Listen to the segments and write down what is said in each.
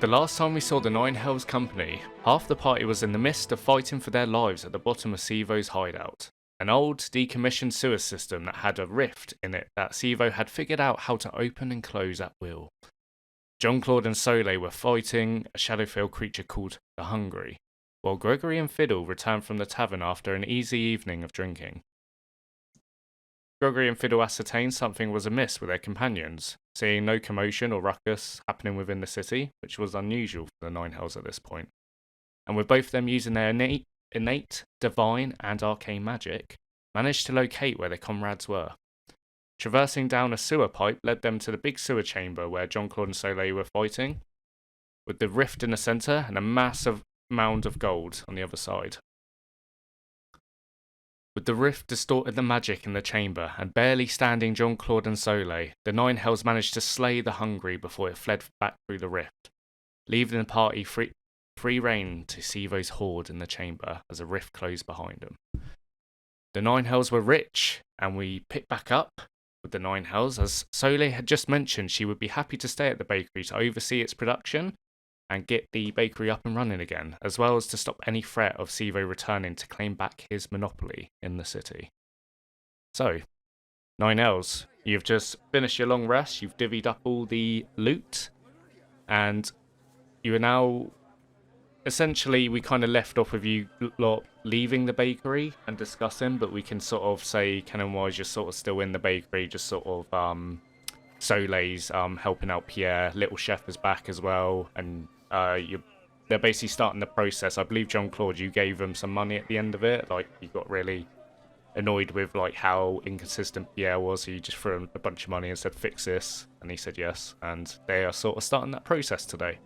The last time we saw the Nine Hells Company, half the party was in the midst of fighting for their lives at the bottom of Sivoh's hideout. An old, decommissioned sewer system that had a rift in it that Sivoh had figured out how to open and close at will. Jean-Claude and Soleil were fighting a Shadowfell creature called the Hungry, while Gregory and Fiddle returned from the tavern after an easy evening of drinking. Gregory and Fiddle ascertained something was amiss with their companions, seeing no commotion or ruckus happening within the city, which was unusual for the Nine Hells at this point. And with both of them using their innate, divine, and arcane magic, managed to locate where their comrades were. Traversing down a sewer pipe led them to the big sewer chamber where Jean-Claude and Soleil were fighting, with the rift in the centre and a massive mound of gold on the other side. With the rift distorted the magic in the chamber, and barely standing Jean-Claude and Soleil, the Nine Hells managed to slay the Hungry before it fled back through the rift, leaving the party free rein to Sivoh's horde in the chamber as a rift closed behind them. The Nine Hells were rich, and we picked back up with the Nine Hells, as Soleil had just mentioned she would be happy to stay at the bakery to oversee its production and get the bakery up and running again, as well as to stop any threat of Sivoh returning to claim back his monopoly in the city. So, Nine Hells, you've just finished your long rest, you've divvied up all the loot, and you are now... Essentially, we kind of left off with you lot leaving the bakery and discussing, but we can sort of say, canon-wise, you're sort of still in the bakery, just sort of, Soleil's helping out Pierre, Little Chef is back as well, and they're basically starting the process. I believe, Jean-Claude, you gave them some money at the end of it, like, you got really annoyed with, like, how inconsistent Pierre was, so you just threw him a bunch of money and said, fix this, and he said yes, and they are sort of starting that process today.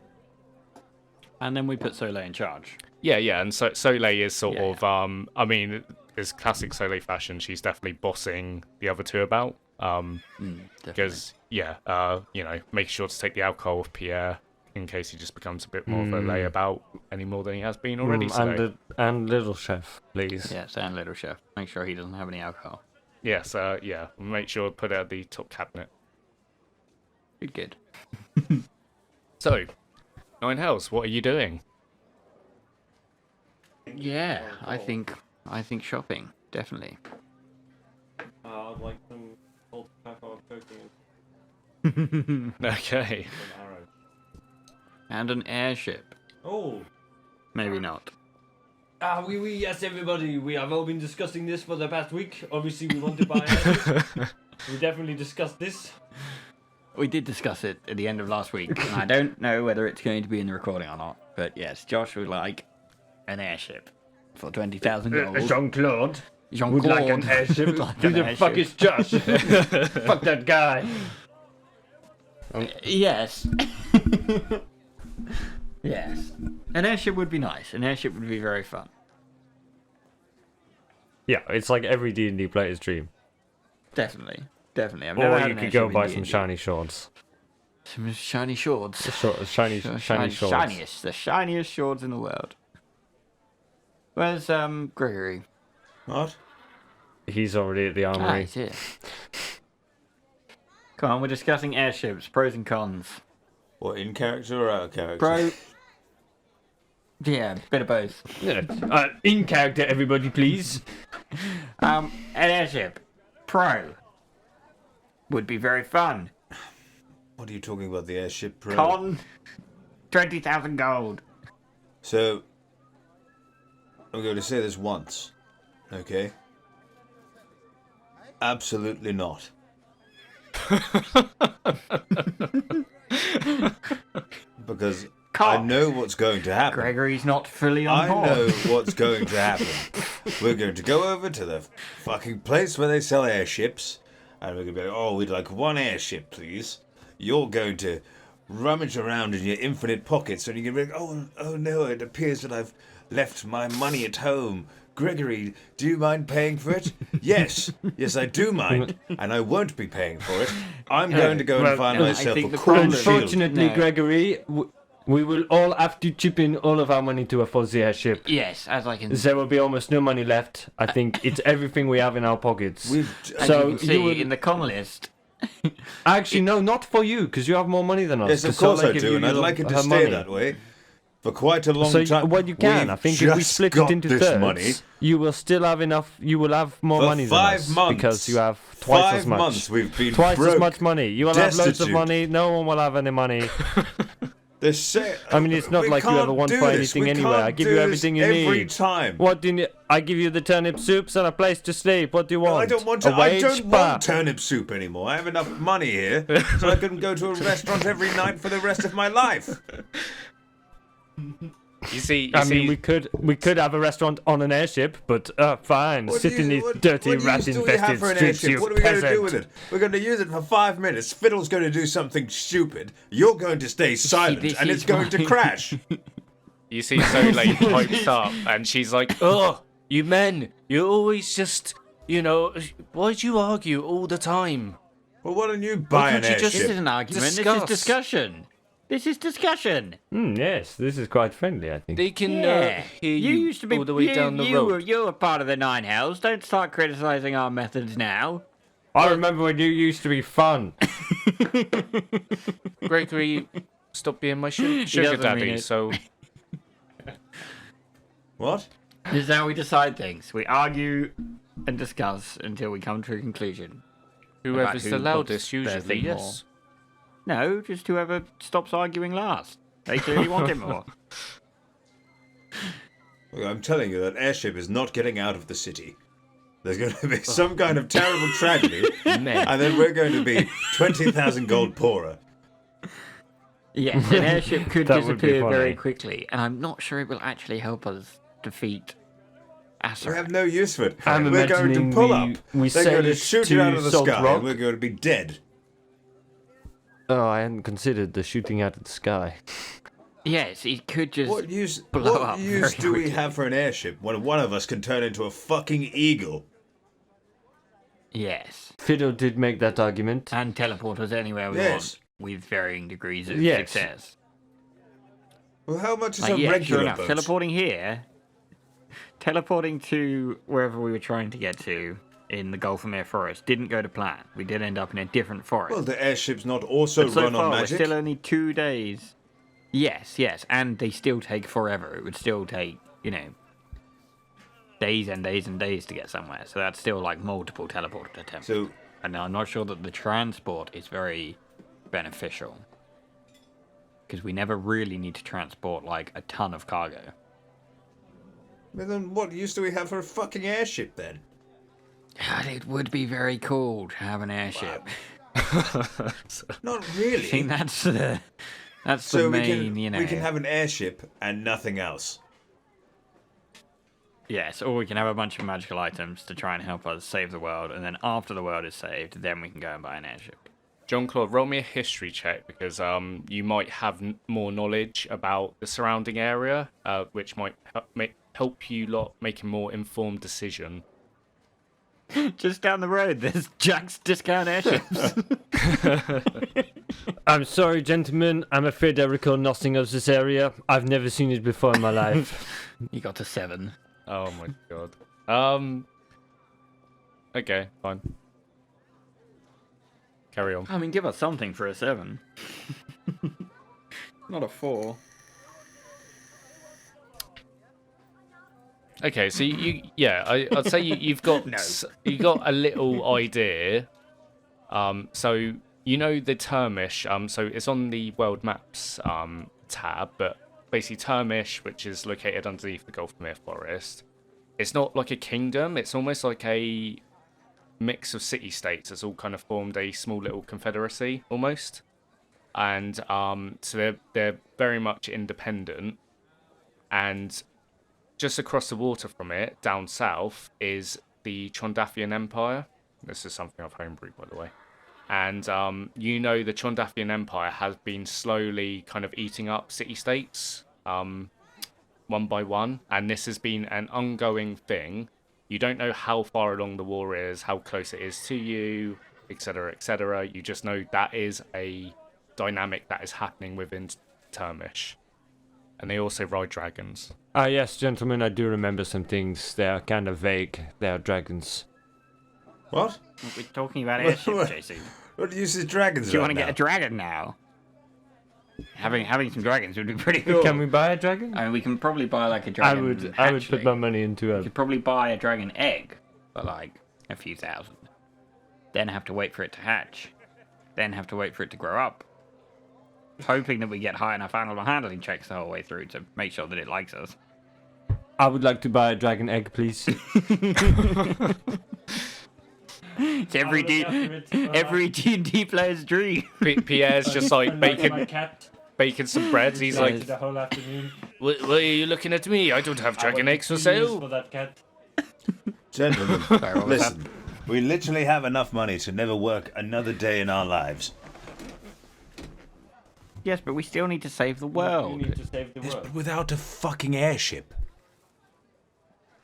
And then we put Soleil in charge. Yeah, and so Soleil is sort of, I mean, it's classic Soleil fashion. She's definitely bossing the other two about. Because, make sure to take the alcohol with Pierre in case he just becomes a bit more of a layabout any more than he has been already today. And Little Chef, please. Yes, and Little Chef. Make sure he doesn't have any alcohol. Yes, make sure to put it at the top cabinet. Good. So... Nine Hells, what are you doing? Yeah, I think shopping, definitely. I'd like some salt and pepper cooking. Okay. And an airship. Oh. Maybe not. Yes, everybody. We have all been discussing this for the past week. Obviously, we want to buy it. We definitely discussed this. We did discuss it at the end of last week, and I don't know whether it's going to be in the recording or not. But yes, Josh would like an airship for 20,000 gold. Jean-Claude Jean-Claude would like an airship. Who the fuck is Josh? Fuck that guy. Yes. Yes. An airship would be nice. An airship would be very fun. Yeah, it's like every D&D player's dream. Definitely. I've or you could go buy some shiny shorts. Some shiny shorts. Shiny shorts. Shiniest. The shiniest shorts in the world. Where's Gregory? What? He's already at the armory. He's here. Come on, we're discussing airships, pros and cons. What, in character or out of character? Pro. Yeah, bit of both. Yeah. In character, everybody, please. An airship. Pro. Would be very fun. What are you talking about, the airship pro? Con. 20,000 gold. So, I'm going to say this once, okay? Absolutely not. Because I know what's going to happen. Gregory's not fully on board. I know what's going to happen. We're going to go over to the fucking place where they sell airships, and we're going to be like, oh, we'd like one airship, please. You're going to rummage around in your infinite pockets, and you're going to be like, oh no, it appears that I've left my money at home. Gregory, do you mind paying for it? Yes, I do mind, and I won't be paying for it. I'm going to go and find myself a cool shield. Unfortunately, Gregory, we will all have to chip in all of our money to afford the airship. Yes, as I can. There will be almost no money left. I think it's everything we have in our pockets. As you can see, in the con list, Actually, no, not for you, because you have more money than us. Yes, of 'cause course Soleil I give do, you and I'd your- like it to her stay money. that way for quite a long So, time. well, you can. I We've think if we just split it got into this thirds, money you will still have enough. You will have more for money than 5 us months. because you have twice 5 as much. months we've been Twice broke, as much money. You will have loads of destitute. money. No one will have any money. I mean, it's not we like you ever can't want do for this. anything We anyway. can't I give do you this everything you every need. time. What do you? I give you the turnip soups and a place to sleep. What do you want? I don't want A to. I wage? don't Bah. want turnip soup anymore. I have enough money here, so I can go to a restaurant every night for the rest of my life. You see, I mean, we could have a restaurant on an airship, but fine. Sit in these dirty, rat-infested streets, you What are we going to do peasant. with it? We're going to use it for 5 minutes. Fiddle's going to do something stupid. You're going to stay silent, this and it's is going to why- crash. You see Soleil pipes up, and she's like, "Oh, you men, you always just, why do you argue all the time?" Well, why don't you buy an can't you just- This airship? is an argument. Discuss. This is discussion. This is discussion. Yes, this is quite friendly, I think. They can Yeah. hear you used to be all the way down the road. You were part of the Nine Hells. Don't start criticizing our methods now. I remember when you used to be fun. Gregory, stop being my sugar doesn't mean daddy. it. So What? This is how we decide things. We argue and discuss until we come to a conclusion. whoever's who the wants loudest, their usually, thing yes. No, just whoever stops arguing last. They clearly want it more. Look, I'm telling you, that airship is not getting out of the city. There's going to be some kind of terrible tragedy, Men. and then we're going to be 20,000 gold poorer. Yes, an airship could That would be disappear funny. very quickly, and I'm not sure it will actually help us defeat We Acererak. have no use for it. I'm we're going to imagining pull we- up. we They're going sail to it shoot to it out of the Salt sky, Rock. and we're going to be dead. Oh, I hadn't considered the shooting out of the sky. Yes, it could just. What use, blow what up use very do we quickly. have for an airship when one of us can turn into a fucking eagle? Yes, Fiddle did make that argument. and teleport us anywhere we Yes. want with varying degrees of Yes. success. Well, how much is Like, a yeah, sure regular enough, boat? teleporting here, teleporting to wherever we were trying to get to in the Gulf of Mere Forest didn't go to plan. We did end up in a different forest. Well, the airship's not also But so run far, on we're magic. still only 2 days. Yes, and they still take forever. It would still take, days and days and days to get somewhere. So that's still like multiple teleport attempts. So, And I'm not sure that the transport is very beneficial. Because we never really need to transport like a ton of cargo. well, then what use do we have for a fucking airship then? God, it would be very cool to have an airship. Not I really. think that's the So main, we can have an airship and nothing else. Yes, or we can have a bunch of magical items to try and help us save the world, and then after the world is saved, then we can go and buy an airship. John Claude, roll me a history check because you might have more knowledge about the surrounding area, which might help you lot make a more informed decision. Just down the road, there's Jack's discount airships. I'm sorry, gentlemen. I'm afraid I recall nothing of this area. I've never seen it before in my life. You got to 7. Oh my god. Okay, fine. Carry on. I mean, give us something for a 7. Not a 4. Okay, so I'd say you've got No. you got a little idea. So you know the Termish. So it's on the world maps tab, but basically Termish, which is located underneath the Gulf of Mere Forest, it's not like a kingdom. It's almost like a mix of city-states that's all kind of formed a small little confederacy almost, and so they're very much independent. And just across the water from it, down south, is the Chondathian Empire. This is something I've homebrewed, by the way. And the Chondathian Empire has been slowly kind of eating up city-states one by one, and this has been an ongoing thing. You don't know how far along the war is, how close it is to you, etc., etc. You just know that is a dynamic that is happening within Termish. And they also ride dragons. Ah, yes, gentlemen, I do remember some things. They are kind of vague. They are dragons. What? We're talking about airship What? chasing. What use is dragons? Do you want to right get a now? dragon now? Having some dragons would be pretty cool. Can we buy a dragon? I mean, we can probably buy like a I dragon. would put my money into We it. could probably buy a dragon egg for like a few thousand. Then have to wait for it to hatch. Then have to wait for it to grow up. Hoping that we get high enough animal handling checks the whole way through to make sure that it likes us. I would like to buy a dragon egg, please. It's every D&D player's dream. Pierre's just like My cat baking some bread. He's like, the whole afternoon. what are you looking at me? I don't have dragon eggs for For sale. that cat. Gentlemen, Sorry, what was listen. We literally have enough money to never work another day in our lives. Yes, but we still need to save the You world. need to save the Yes, world. but without a fucking airship.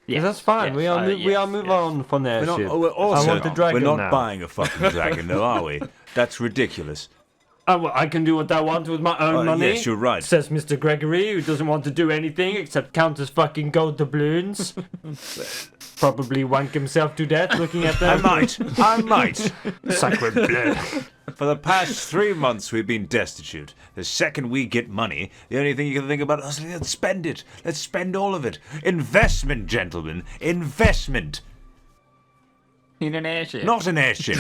Yeah, that's fine. yes, we are yes, move yes. on from the We're not, airship. also, I want the dragon we're not now. buying a fucking dragon, though, are we? That's ridiculous. Well, I can do what I want with my own money. Yes, you're right. Says Mr. Gregory, who doesn't want to do anything except count his fucking gold doubloons. Probably wank himself to death looking at I them. might. Sacre bleu. For the past 3 months, we've been destitute. The second we get money, the only thing you can think about is let's spend it. Let's spend all of it. Investment, gentlemen. Investment. In an airship. Not an airship.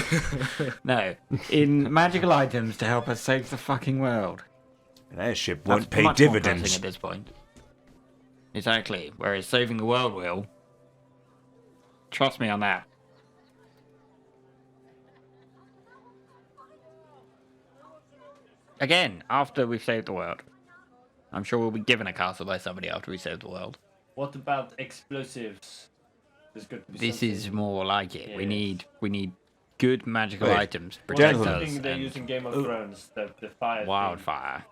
No. In magical items to help us save the fucking world. An airship That's won't pay much more dividends. pressing at this point. Exactly. Whereas saving the world will. Trust me on that. Again, after we've saved the world. I'm sure we'll be given a castle by somebody after we save the world. What about explosives? There's got to be This something. is more like it. We Yes. need good magical Wait, items to What's protect the gentlemen. us thing they and use in Game of Thrones? The fire. thing. wildfire.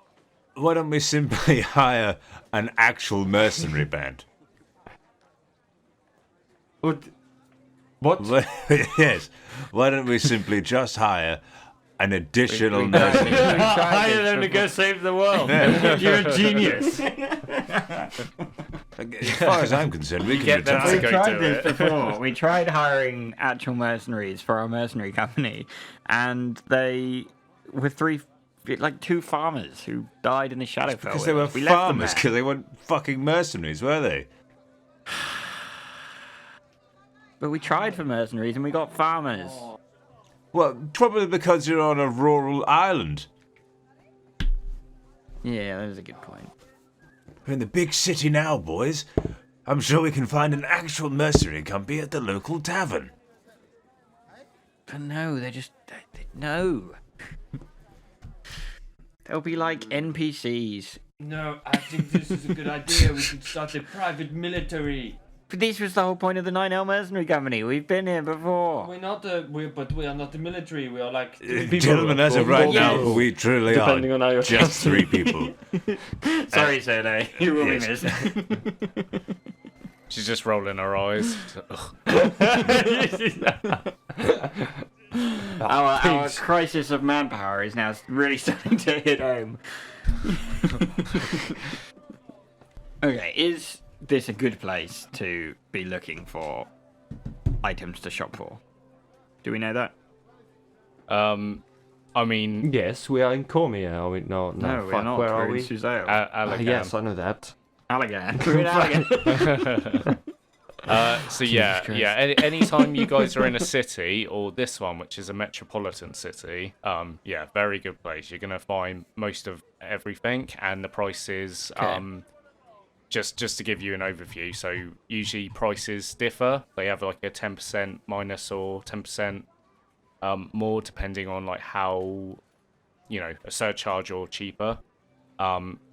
Why don't we simply hire an actual mercenary band? What? What? Yes. Why don't we simply just hire an additional We mercenary band? Hire them to go save the world. You're a genius. As far as I'm concerned, we can Get them retire. to go tried do this it. before. We tried hiring actual mercenaries for our mercenary company, and they were two farmers who died in the Shadowfell. Because with they were us. We left them farmers, there. because they weren't fucking mercenaries, were they? But we tried for mercenaries and we got farmers. Well, probably because you're on a rural island. Yeah, that was a good point. We're in the big city now, boys. I'm sure we can find an actual mercenary company at the local tavern. But no, no. They'll be like NPCs. No, I think this is a good idea. We should start a private military. But this was the whole point of the 9L Mercenary Company. We've been here before. We're not we are not the military. We are like Gentlemen, as of right Yes. now, we truly Depending on how are you're just 3 people. Sorry, Solo. You will be yes. missed. She's just rolling her eyes. Our crisis of manpower is now really starting to hit home. Okay, is this a good place to be looking for items to shop for? Do we know that? I mean, Yes, we are in Cormier, are we? No, we're fuck, not. where are We're we? in Suzelle. Alaghon. Yes, I know that. Alaghon. We're in Alaghon. So yeah, Christ. yeah. Anytime you guys are in a city, or this one, which is a metropolitan city, yeah, very good place. You're gonna find most of everything, and the prices. Okay. Just to give you an overview, so usually prices differ. They have like a 10% minus or 10% more, depending on like how, a surcharge or cheaper.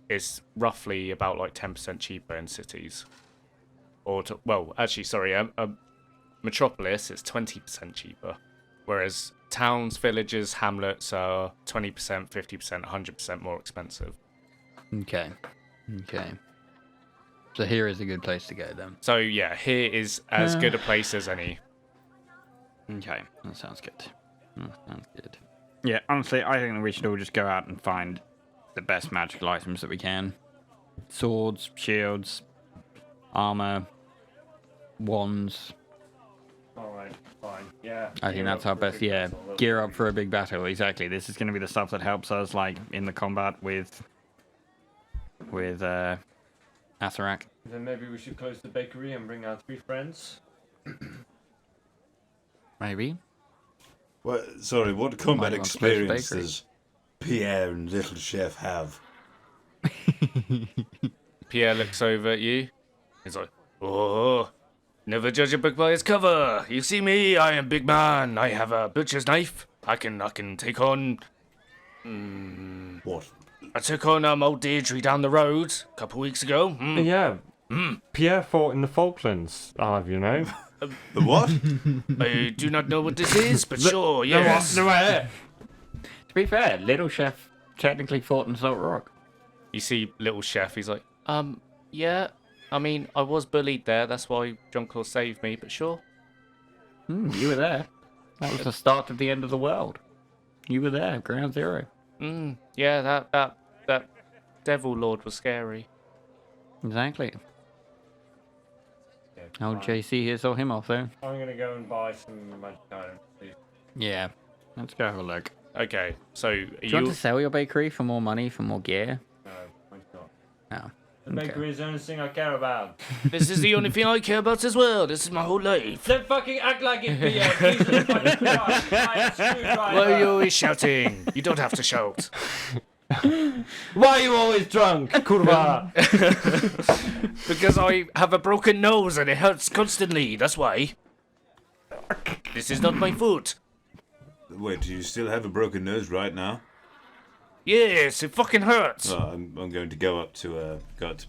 Is roughly about like 10% cheaper in cities. Metropolis is 20% cheaper, whereas towns, villages, hamlets are 20%, 50%, 100% more expensive. Okay. So here is a good place to go then. So yeah, here is as good a place as any. Okay, that sounds good. Yeah, honestly, I think that we should all just go out and find the best magical items that we can. Swords, shields, armor, wands, Alright, fine. Yeah. I think that's our best. Yeah, gear up for a big battle. Exactly. This is going to be the stuff that helps us, like in the combat with Acererak. Then maybe we should close the bakery and bring our 3 friends. Maybe. Well, sorry, what combat Might want to close the experience bakery. does Pierre and Little Chef have? Pierre looks over at you. He's like, "Oh, never judge a book by its cover. You see me, I am big man. I have a butcher's knife. I can take on. What? I took on old Deirdre down the road a couple weeks ago. Yeah. Pierre fought in the Falklands, I'll have you know. The what? I do not know what this is, but sure, yes. To be fair, Little Chef technically fought in Salt Rock. You see Little Chef, he's like, yeah. I mean, I was bullied there, that's why John Claw saved me, but sure. You were there. That was the start of the end of the world. You were there, ground zero. Yeah, that Devil Lord was scary. Exactly. Yeah, Old fine. JC here saw him off there. I'm gonna go and buy some magic items, please. Yeah. Let's go have a look. Okay, so Do you want to sell your bakery for more money, for more gear? No, I'm not. No. The bakery is the only thing I care about. this is the only thing I care about as well. This is my whole life. Don't fucking act like it, Pierre. Jesus fucking Christ. I am screwdriver. Why are you always shouting? You don't have to shout. Why are you always drunk, kurva? Because I have a broken nose and it hurts constantly. That's why. This is not my fault. Wait, do you still have a broken nose right now? Yes, it fucking hurts. Well, I'm going to go up to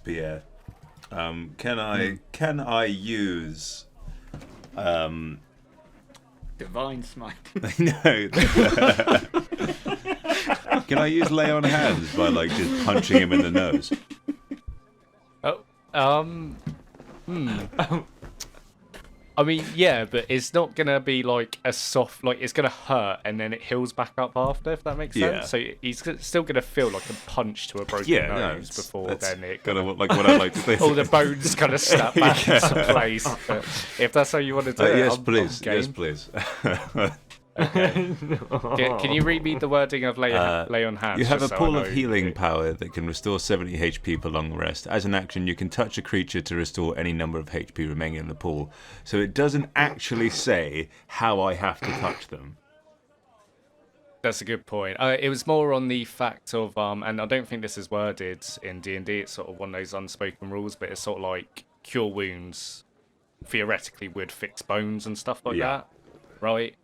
Pierre. Can I use Divine Smite. no? Can I use lay on hands by like just punching him in the nose? I mean, yeah, but it's not gonna be like a soft, like it's gonna hurt and then it heals back up after, if that makes sense. Yeah. So he's still gonna feel like a punch to a broken Yeah, no, nose it's- before that's then it kind of like what I like to think. all the bones kind of snap back into place. But if that's how you want to do it, Yes, I'm please. game. Yes, please. Can you read me the wording of lay on hands? You have a just so I pool know of healing it- power that can restore 70 HP per long rest. As an action, you can touch a creature to restore any number of HP remaining in the pool. So it doesn't actually say how I have to touch them. That's a good point. It was more on the fact of, and I don't think this is worded in D&D. It's sort of one of those unspoken rules, but it's sort of like cure wounds theoretically would fix bones and stuff like Yeah. that, right?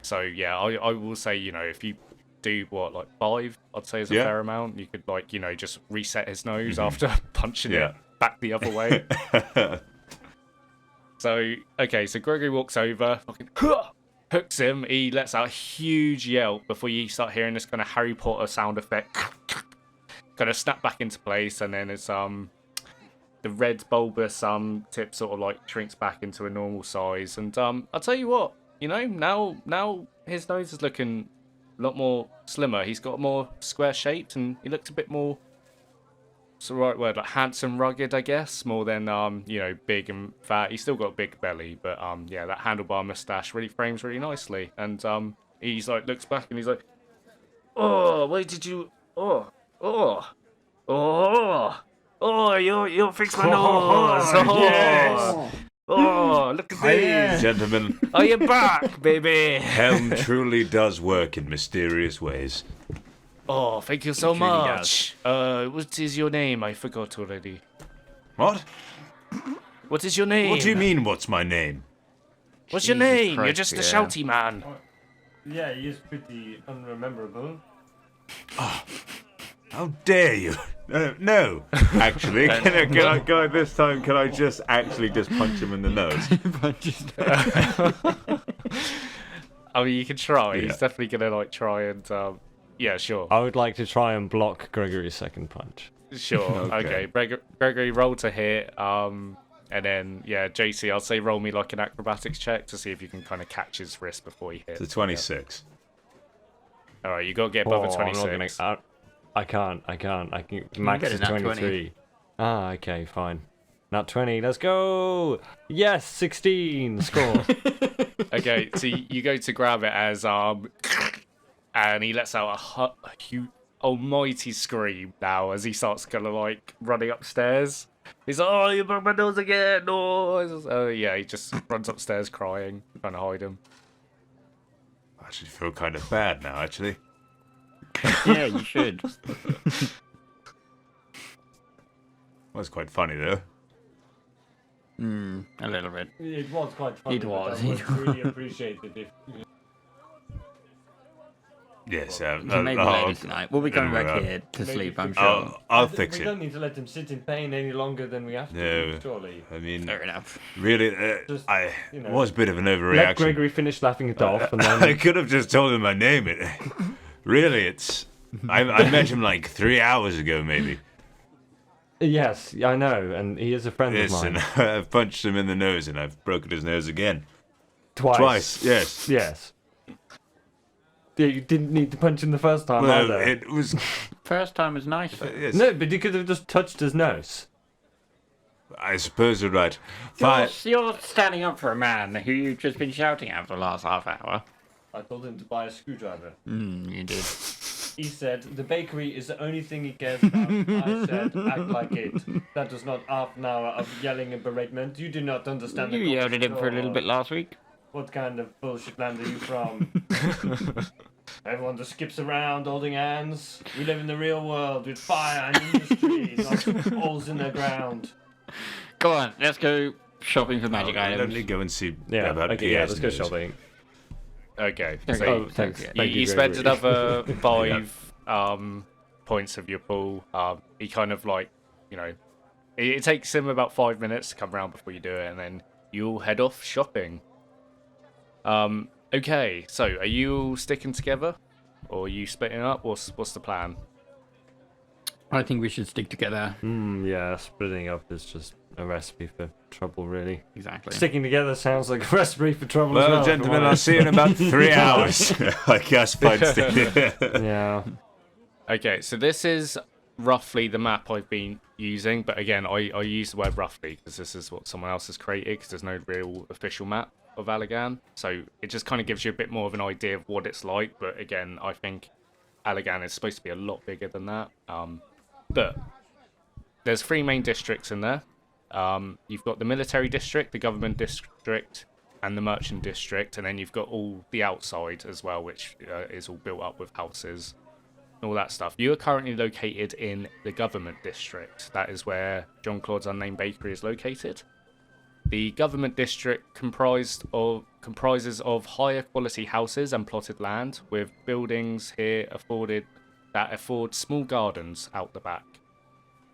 So yeah, I will say, you know, if you do what, like 5, I'd say is a Yeah. fair amount. You could, like, you know, just reset his nose after punching Yeah. it back the other way. So okay, so Gregory walks over, fucking hooks him. He lets out a huge yelp before you start hearing this kind of Harry Potter sound effect, kind of snap back into place, and then it's the red bulbous tip sort of like shrinks back into a normal size. And I'll tell you what, you know, now his nose is looking a lot more slimmer. He's got more square shaped, and he looks a bit more. What's the right word? Like handsome, rugged, I guess, more than you know, big and fat. He's still got a big belly, but yeah, that handlebar mustache really frames really nicely. And he's like looks back and he's like, "Oh, why did you? Oh, you fixed my nose. Oh, yes. oh, look at this. Gentlemen, Are you back, baby? Helm truly does work in mysterious ways. Oh, thank you so It really much. What is your name? I forgot already. What? What is your name? What do you mean, what's my name? What's your Jesus name? You're Christ, just a yeah. shouty man. Yeah, he is pretty unrememberable. How dare you? No. Actually, can I go this time? Can I just actually just punch him in the nose? I mean, you can try. Yeah. He's definitely gonna like try and yeah, sure, I would like to try and block Gregory's second punch. sure. Okay. Okay, Gregory, roll to hit. And then yeah, JC, I'll say roll me like an acrobatics check to see if you can kind of catch his wrist before he hits. It's a 26. All right, you got to get above a I'm not 26. I can't. I can. get Max a is nat 20. 23. Ah, okay, fine. Not 20. Let's go. Yes, 16. Score. Okay, so you go to grab it as and he lets out a huge, almighty scream now as he starts kind of like running upstairs. He's like, "Oh, you broke my nose again!" No. Oh yeah, he just runs upstairs crying, trying to hide him. I actually feel kind of bad now, actually. Yeah, you should. Was quite funny, though. A little bit. It was quite funny. It was. I would really appreciate it if. Yes, Maybe later tonight. We'll be going back here to sleep, I'm sure. I'll fix We it. don't need to let him sit in pain any longer than we have to, No. surely. I mean, Fair enough. really, Just, I you know. was a bit of an Let overreaction. Gregory finish laughing it off, and I then could have just told him my name. Really, it's. I met him like 3 hours ago, maybe. yes, I know, and he is a friend Yes, of and mine. I've punched him in the nose, and I've broken his nose again. Twice. Yes. Yes. Yeah, you didn't need to punch him the first time Well, either. it was. First time is nice. Yes. No, but you could have just touched his nose. I suppose you're right. Fine. You're standing up for a man who you've just been shouting at for the last half hour. I told him to buy a screwdriver. You did. He said, the bakery is the only thing he cares about. I said, act like it. That was not half an hour of yelling and beratement. You do not understand You the yelled at him for a little or bit last week. What kind of bullshit land are you from? Everyone just skips around holding hands. We live in the real world with fire and industry, not holes in the ground. Go on, let's go shopping for magic Let items. me go and see Yeah, about okay, yeah, let's go Pierre's nose. shopping. Okay, Okay. so Oh, thanks. You- Thank you spend Gregory. another 5 points of your pool. He kind of like, you know, it takes him about 5 minutes to come around before you do it, and then you all head off shopping. Okay, so are you all sticking together, or are you splitting up? What's the plan? I think we should stick together. Yeah, splitting up is just a recipe for trouble, really. Exactly. Sticking together sounds like a recipe for trouble as Well, well. if I'm gentlemen, I'll honest. see you in about 3 hours. I guess fine sticking. Yeah. Okay, so this is roughly the map I've been using, but again, I use the word roughly because this is what someone else has created, because there's no real official map of Alaghon, so it just kind of gives you a bit more of an idea of what it's like. But again, I think Alaghon is supposed to be a lot bigger than that. But there's 3 main districts in there. You've got the military district, the government district, and the merchant district, and then you've got all the outside as well, which is all built up with houses and all that stuff. You are currently located in the government district. That is where John Claude's Unnamed Bakery is located. The government district comprises of higher quality houses and plotted land, with buildings here that afford small gardens out the back.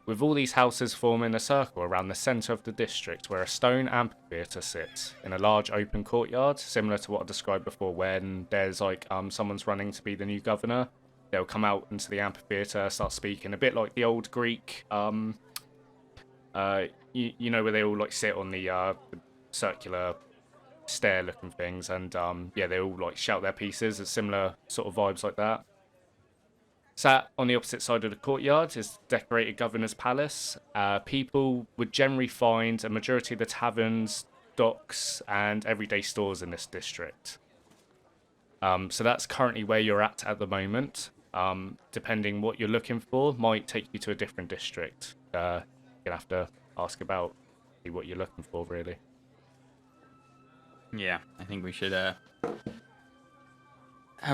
With all these houses forming a circle around the centre of the district, where a stone amphitheatre sits in a large open courtyard, similar to what I described before, when there's like someone's running to be the new governor. They'll come out into the amphitheatre, start speaking, a bit like the old Greek, you know, where they all like sit on the circular stair-looking things, and yeah, they all like shout their pieces. It's similar sort of vibes like that. Sat on the opposite side of the courtyard is the decorated governor's palace. People would generally find a majority of the taverns, docks, and everyday stores in this district. So that's currently where you're at the moment. Depending what you're looking for, might take you to a different district. You'll have to ask about what you're looking for, really. Yeah, I think we should have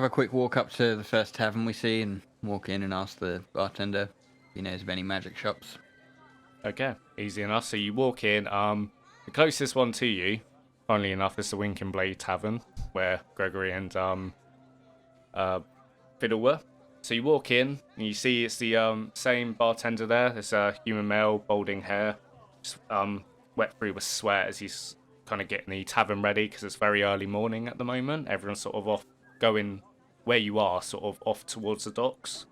a quick walk up to the first tavern we see and walk in and ask the bartender if he knows of any magic shops. Okay, easy enough. So you walk in. The closest one to you, funnily enough, is the Wink and Blade Tavern, where Gregory and Fiddle were. So you walk in and you see it's the same bartender there. There's a human male, balding hair, just, wet through with sweat as he's kind of getting the tavern ready, because it's very early morning at the moment. Everyone's sort of off, going where you are, sort of off towards the docks,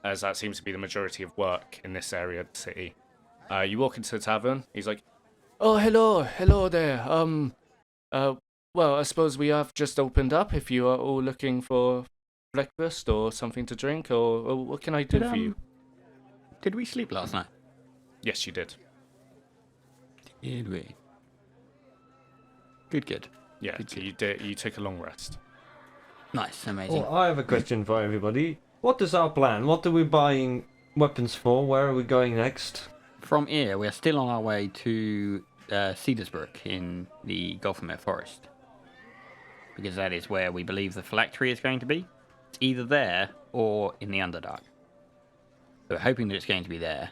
as that seems to be the majority of work in this area of the city. You walk into the tavern. He's like, "Oh, hello there. Well, I suppose we have just opened up. If you are all looking for breakfast or something to drink, or what can I do for you?" Did we sleep last night? Yes, you did. Did we? Good. Yeah, Good, so you took a long rest. Nice, amazing. Well, I have a question for everybody. What is our plan? What are we buying weapons for? Where are we going next? From here, we're still on our way to Cedarsbrook in the Gothamer Forest. Because that is where we believe the phylactery is going to be. It's either there or in the Underdark. So we're hoping that it's going to be there.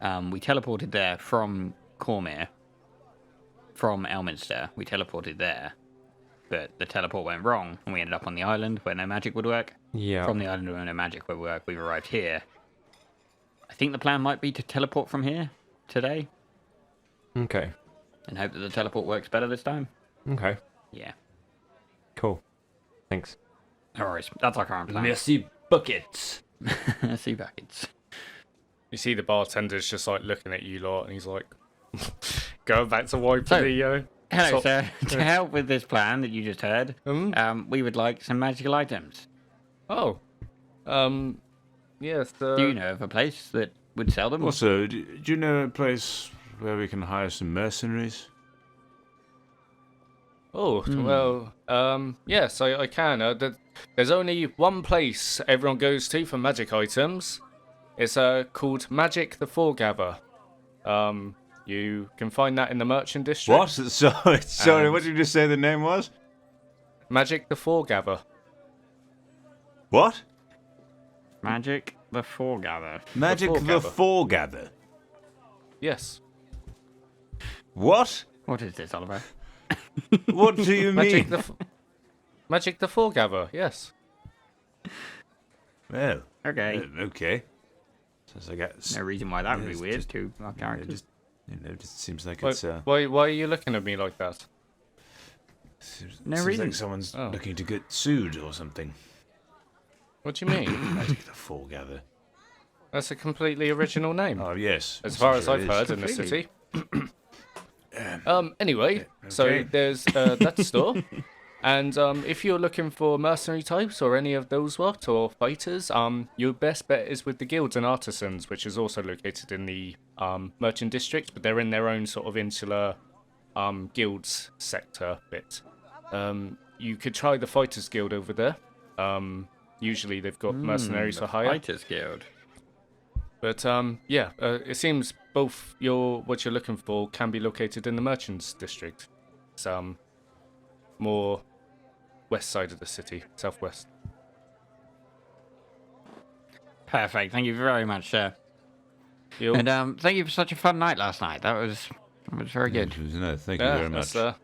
We teleported there from Cormyr. From Elminster. We teleported there. But the teleport went wrong, and we ended up on the island where no magic would work. Yeah. From the island where no magic would work, we've arrived here. I think the plan might be to teleport from here today, Okay. and hope that the teleport works better this time. Okay. Yeah. Cool. Thanks. No worries. That's our current plan. Merci buckets. Sea buckets. You see the bartender's just like looking at you lot, and he's like going back to wiping So- the. Hello, So- sir. To help with this plan that you just heard, Hmm? we would like some magical items. Oh. Yes. Do you know of a place that would sell them? Also, do you know a place where we can hire some mercenaries? Oh, well, yes, I can. There's only one place everyone goes to for magic items. It's called Magic the Foregather. You can find that in the Merchant District. What? Sorry, And- what did you just say the name was? Magic the Foregather. What? Magic the Foregather. Magic the Foregather. Foregather. Yes. What? What is this, Oliver? What do you Magic mean? Magic the Foregather, yes. Well, Okay. okay. Sounds like that's... No reason why that would be Yes, weird just- to our It characters. just seems like Why, it's... why are you looking at me like that? No seems reason. like someone's Oh. looking to get sued or something. What do you mean? Magic the Foregather. That's a completely original name. Oh, yes. As I'm far as sure I've it heard is. in the city. Completely. Anyway, so okay. there's that store, and if you're looking for mercenary types or any of those what or fighters, your best bet is with the guilds and artisans, which is also located in the merchant district, but they're in their own sort of insular guilds sector bit. You could try the fighters guild over there. Usually they've got mercenaries for hire. Fighters Guild. But it seems both what you're looking for can be located in the merchants district. It's more west side of the city, southwest. Perfect. Thank you very much, sir. You'll- And thank you for such a fun night last night. That was very good. No, thank you yeah, very much. that's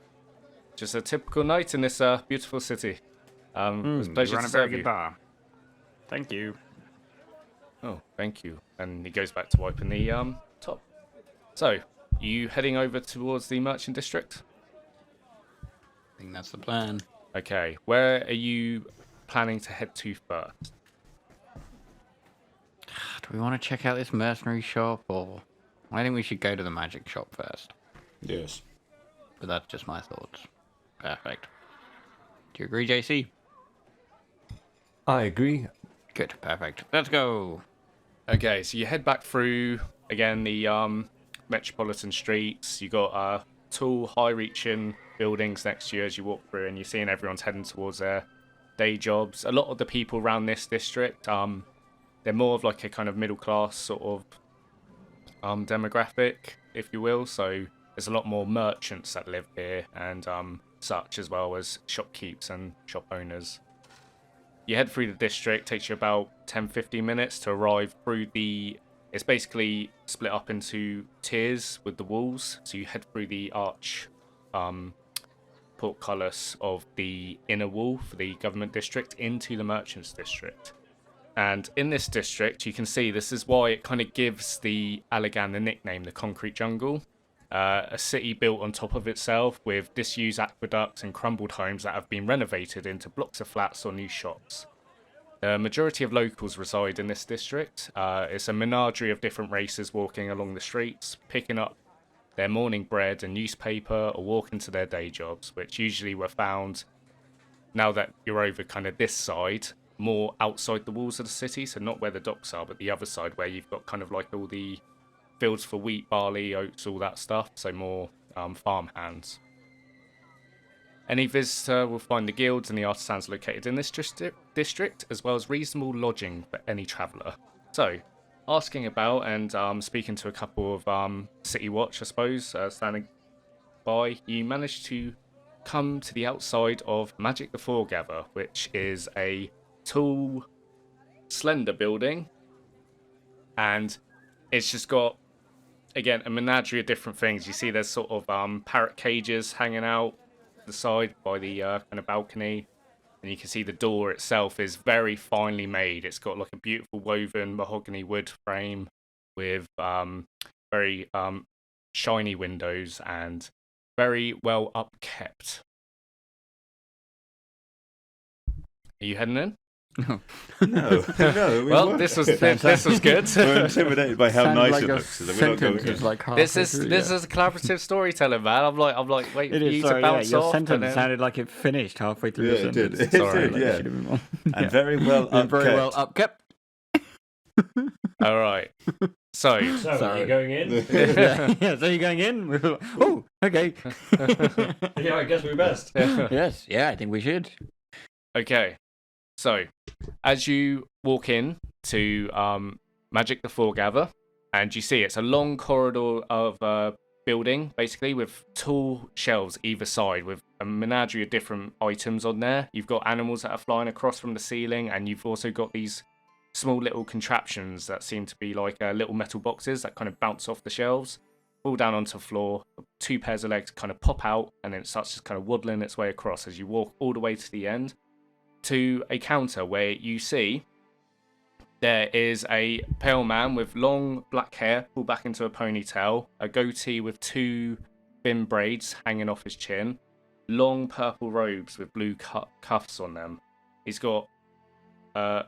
just a typical night in this beautiful city. It was a pleasure you run to a very serve good you. bar. Thank you. Oh, thank you. And he goes back to wiping the top. So, you heading over towards the merchant district? I think that's the plan. Okay, where are you planning to head to first? Do we want to check out this mercenary shop, or I think we should go to the magic shop first. Yes. But that's just my thoughts. Perfect. Do you agree, JC? I agree. Good. Perfect. Let's go. Okay, so you head back through again the metropolitan streets. You got tall, high-reaching buildings next to you as you walk through, and you're seeing everyone's heading towards their day jobs. A lot of the people around this district, they're more of like a kind of middle-class sort of demographic, if you will. So there's a lot more merchants that live here, and such, as well as shopkeepers and shop owners. You head through the district, takes you about 10-15 minutes to arrive through it's basically split up into tiers with the walls. So you head through the arch portcullis of the inner wall for the government district into the merchants district. And in this district, you can see this is why it kind of gives the Alaghon the nickname, the concrete jungle. A city built on top of itself with disused aqueducts and crumbled homes that have been renovated into blocks of flats or new shops. The majority of locals reside in this district. It's a menagerie of different races walking along the streets, picking up their morning bread and newspaper or walking to their day jobs, which usually were found, now that you're over kind of this side, more outside the walls of the city, so not where the docks are, but the other side where you've got kind of like all the fields for wheat, barley, oats, all that stuff. So more farm hands. Any visitor will find the guilds and the artisans located in this district, as well as reasonable lodging for any traveller. So, asking about and speaking to a couple of City Watch, I suppose, standing by, you managed to come to the outside of Magic the Foregather, which is a tall, slender building, and it's just got, again, a menagerie of different things. You see there's sort of parrot cages hanging out the side by the kind of balcony, and you can see the door itself is very finely made. It's got like a beautiful woven mahogany wood frame with very shiny windows and very well upkept. Are you heading in? No, no. Well, this was good. We're intimidated by how Sounded nice like it your looks. So that we're not going sentence in. was like This halfway is through, this yeah. is collaborative storytelling, man. I'm like waiting It for is, you sorry, to bounce your off. sentence and then... sounded like it finished halfway through Yeah, the it sentence. did. It Sorry. did, yeah. Should have been more. And very well And very well upkept. upkept. All right. So, So, are Sorry. you going in? yeah, so you're going in? Oh, okay. Yeah, I guess we're best. Yes, yeah, I think we should. okay. So, as you walk in to Magic the Foregather, and you see it's a long corridor of building, basically, with tall shelves either side, with a menagerie of different items on there. You've got animals that are flying across from the ceiling, and you've also got these small little contraptions that seem to be like little metal boxes that kind of bounce off the shelves, fall down onto the floor. 2 pairs of legs kind of pop out, and then it starts just kind of waddling its way across as you walk all the way to the end, to a counter where you see there is a pale man with long black hair pulled back into a ponytail, a goatee with 2 thin braids hanging off his chin, long purple robes with blue cuffs on them. He's got a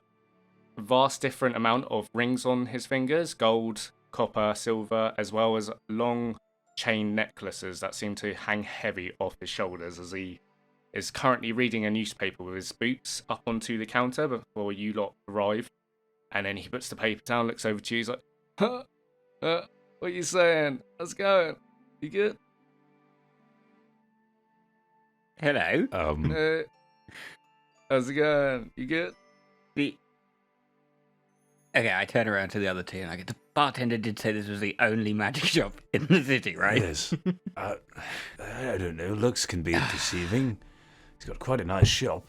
vast different amount of rings on his fingers, gold, copper, silver, as well as long chain necklaces that seem to hang heavy off his shoulders as he is currently reading a newspaper with his boots up onto the counter before you lot arrive. And then he puts the paper down, looks over to you, he's like, what are you saying? How's it going? You good? Hello. How's it going? You good? Okay, I turn around to the other 2 and I get, the bartender did say this was the only magic shop in the city, right? Yes. I don't know. Looks can be deceiving. He's got quite a nice shop.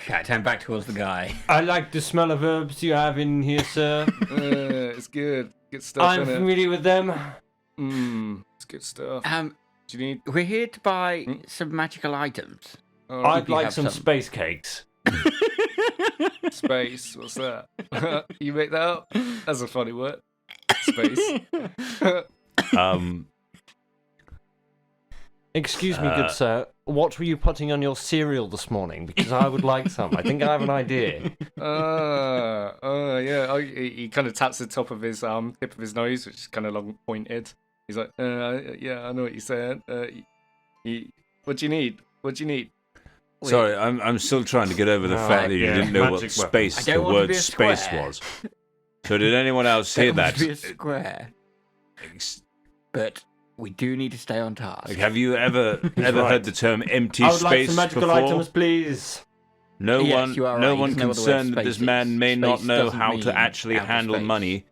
Okay, I turn back towards the guy. I like the smell of herbs you have in here, sir. It's good. Good stuff, I'm innit? familiar with them. It's good stuff. Do you need... We're here to buy some magical items. I'd you like have some some. space cakes. Space, what's that? You make that up? That's a funny word. Space. Excuse me, good sir. What were you putting on your cereal this morning? Because I would like some. I think I have an idea. Yeah. He kind of taps the top of his tip of his nose, which is kind of long pointed. He's like, yeah, I know what you're saying. What do you need? What do you need? Sorry, I'm still trying to get over the fact that you didn't know what Magic weapon. space, I the don't want to word be a space square. was. So did anyone else hear that? Be a square, but we do need to stay on task. Like, have you ever heard the term empty I would like space some magical before? items, please. No Yes, one, you are no right. He one doesn't know what the word concerned that space this man is. may not Space know doesn't how mean to actually outer handle space. money.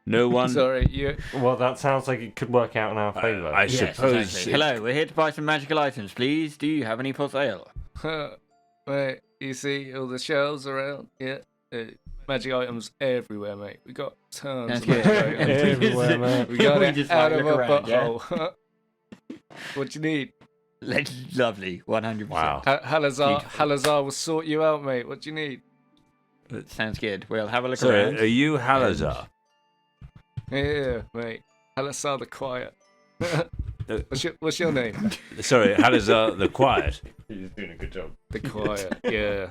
No one. Sorry, you. Well, that sounds like it could work out in our favour. I Yes, suppose. exactly. Hello, we're here to buy some magical items, please. Do you have any for sale? Mate, you see all the shelves around? Yeah. Magic items everywhere, mate. We got tons That's of good. magic items. Everywhere, mate. We got We it just, out like, of look our around, yeah? butthole. What you need? Lovely, 100%. Wow. Halazar will sort you out, mate. What do you need? Sounds good. We'll have a look So, around. are you Halazar? Yeah, mate. Halazar the Quiet. What's your name? Sorry, Halazar the Quiet. He's doing a good job. The Quiet, yeah.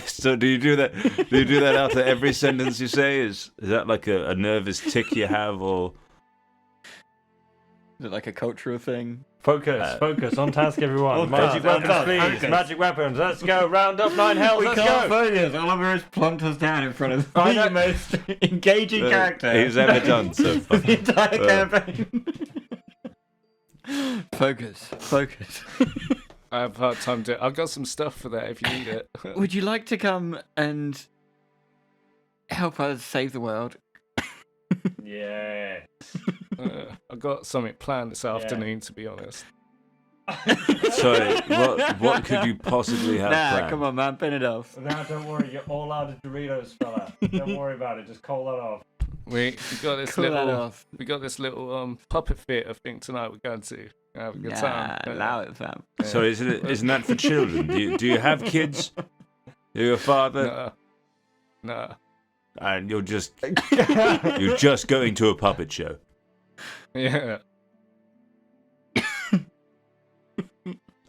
So do you do that? Do you do that after every sentence you say? Is that like a nervous tick you have, or? Is it like a cultural thing? Focus on task, everyone. Oh, Magic God, weapons, please. focus. Magic weapons. Let's go. Round up 9 hells. We Let's can't go. focus. Oliver has plonked us down in front of I the know. most engaging character He's ever done so far. the entire campaign. Focus. I have a hard time doing. I've got some stuff for that if you need it. Would you like to come and help us save the world? Yeah. I've got something planned this afternoon, to be honest. Sorry, what could you possibly have planned? Come on, man, pin it off. Now, don't worry. You're all out of Doritos, fella. Don't worry about it. Just call that off. We got this Cool that little off. puppet theatre thing tonight. We're going to have a good time. Allow it, fam. Yeah. So isn't that for children? Do you have kids? You're a father, No. and you're just going to a puppet show. Yeah.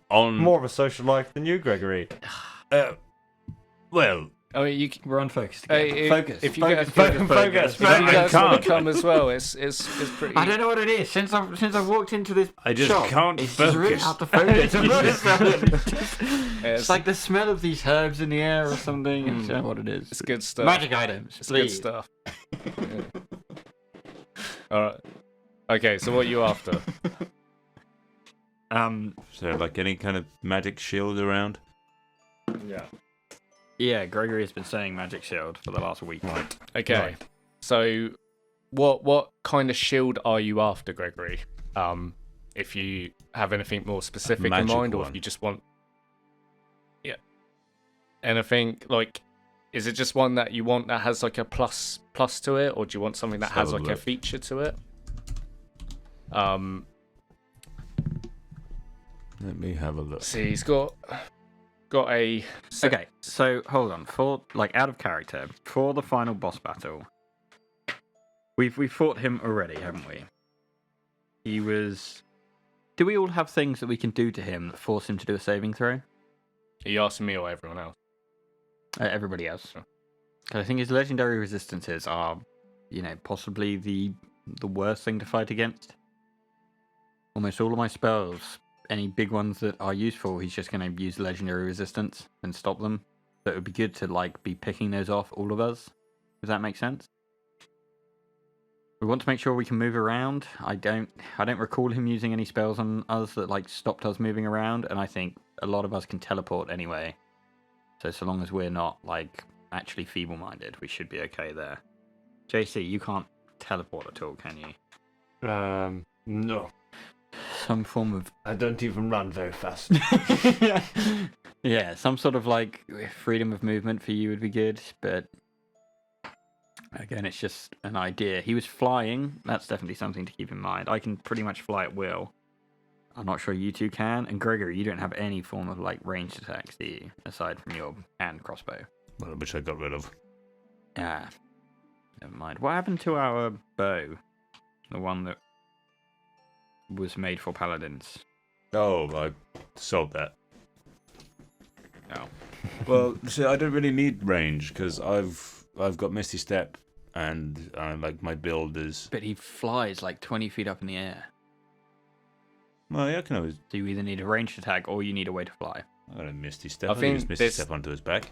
On More of a social life than you, Gregory. well, I mean, We're unfocused. Hey, Focus. if you guys, Focus. if you I guys want can't. to come as well, it's pretty. I don't know what it is. Since I've walked into this I just shop, can't it's just really focus. hard to focus. Yeah, It's like the smell of these herbs in the air or something. I don't know what it is. it's good stuff. Magic items, It's please. good stuff. Yeah. All right. Okay, so what are you after? so like any kind of magic shield around? Yeah. Yeah, Gregory has been saying magic shield for the last week. Right. Okay. Right. So, what kind of shield are you after, Gregory? If you have anything more specific in magic mind, or one. if you just want, anything like, is it just one that you want that has like a plus to it, or do you want something that Let's has have a like a look. feature to it? Let me have a look. See, he's got a. Okay, so hold on. For out of character, for the final boss battle, we've fought him already, haven't we? He was. Do we all have things that we can do to him that force him to do a saving throw? Are you asking me or everyone else? Everybody else. Sure. 'Cause I think his legendary resistances are, possibly the worst thing to fight against. Almost all of my spells, any big ones that are useful, he's just going to use legendary resistance and stop them. So it would be good to be picking those off, all of us. Does that make sense? We want to make sure we can move around. I don't recall him using any spells on us that stopped us moving around, and I think a lot of us can teleport anyway. So long as we're not actually feeble-minded, we should be okay there. JC, you can't teleport at all, can you? No. Some form of I don't even run very fast. yeah, some sort of freedom of movement for you would be good, but again, it's just an idea. He was flying. That's definitely something to keep in mind. I can pretty much fly at will. I'm not sure you two can. And Gregory, you don't have any form of ranged attacks, do you? Aside from your hand crossbow. Well, which I got rid of. Ah, never mind. What happened to our bow? The one that was made for paladins. Oh, I sold that. Oh. Well, see, I don't really need range because I've got Misty Step and my build is. But he flies 20 feet up in the air. Well, yeah, I can always. So you either need a ranged attack or you need a way to fly. I got a Misty Step. I I can think use Misty this- Step onto his back.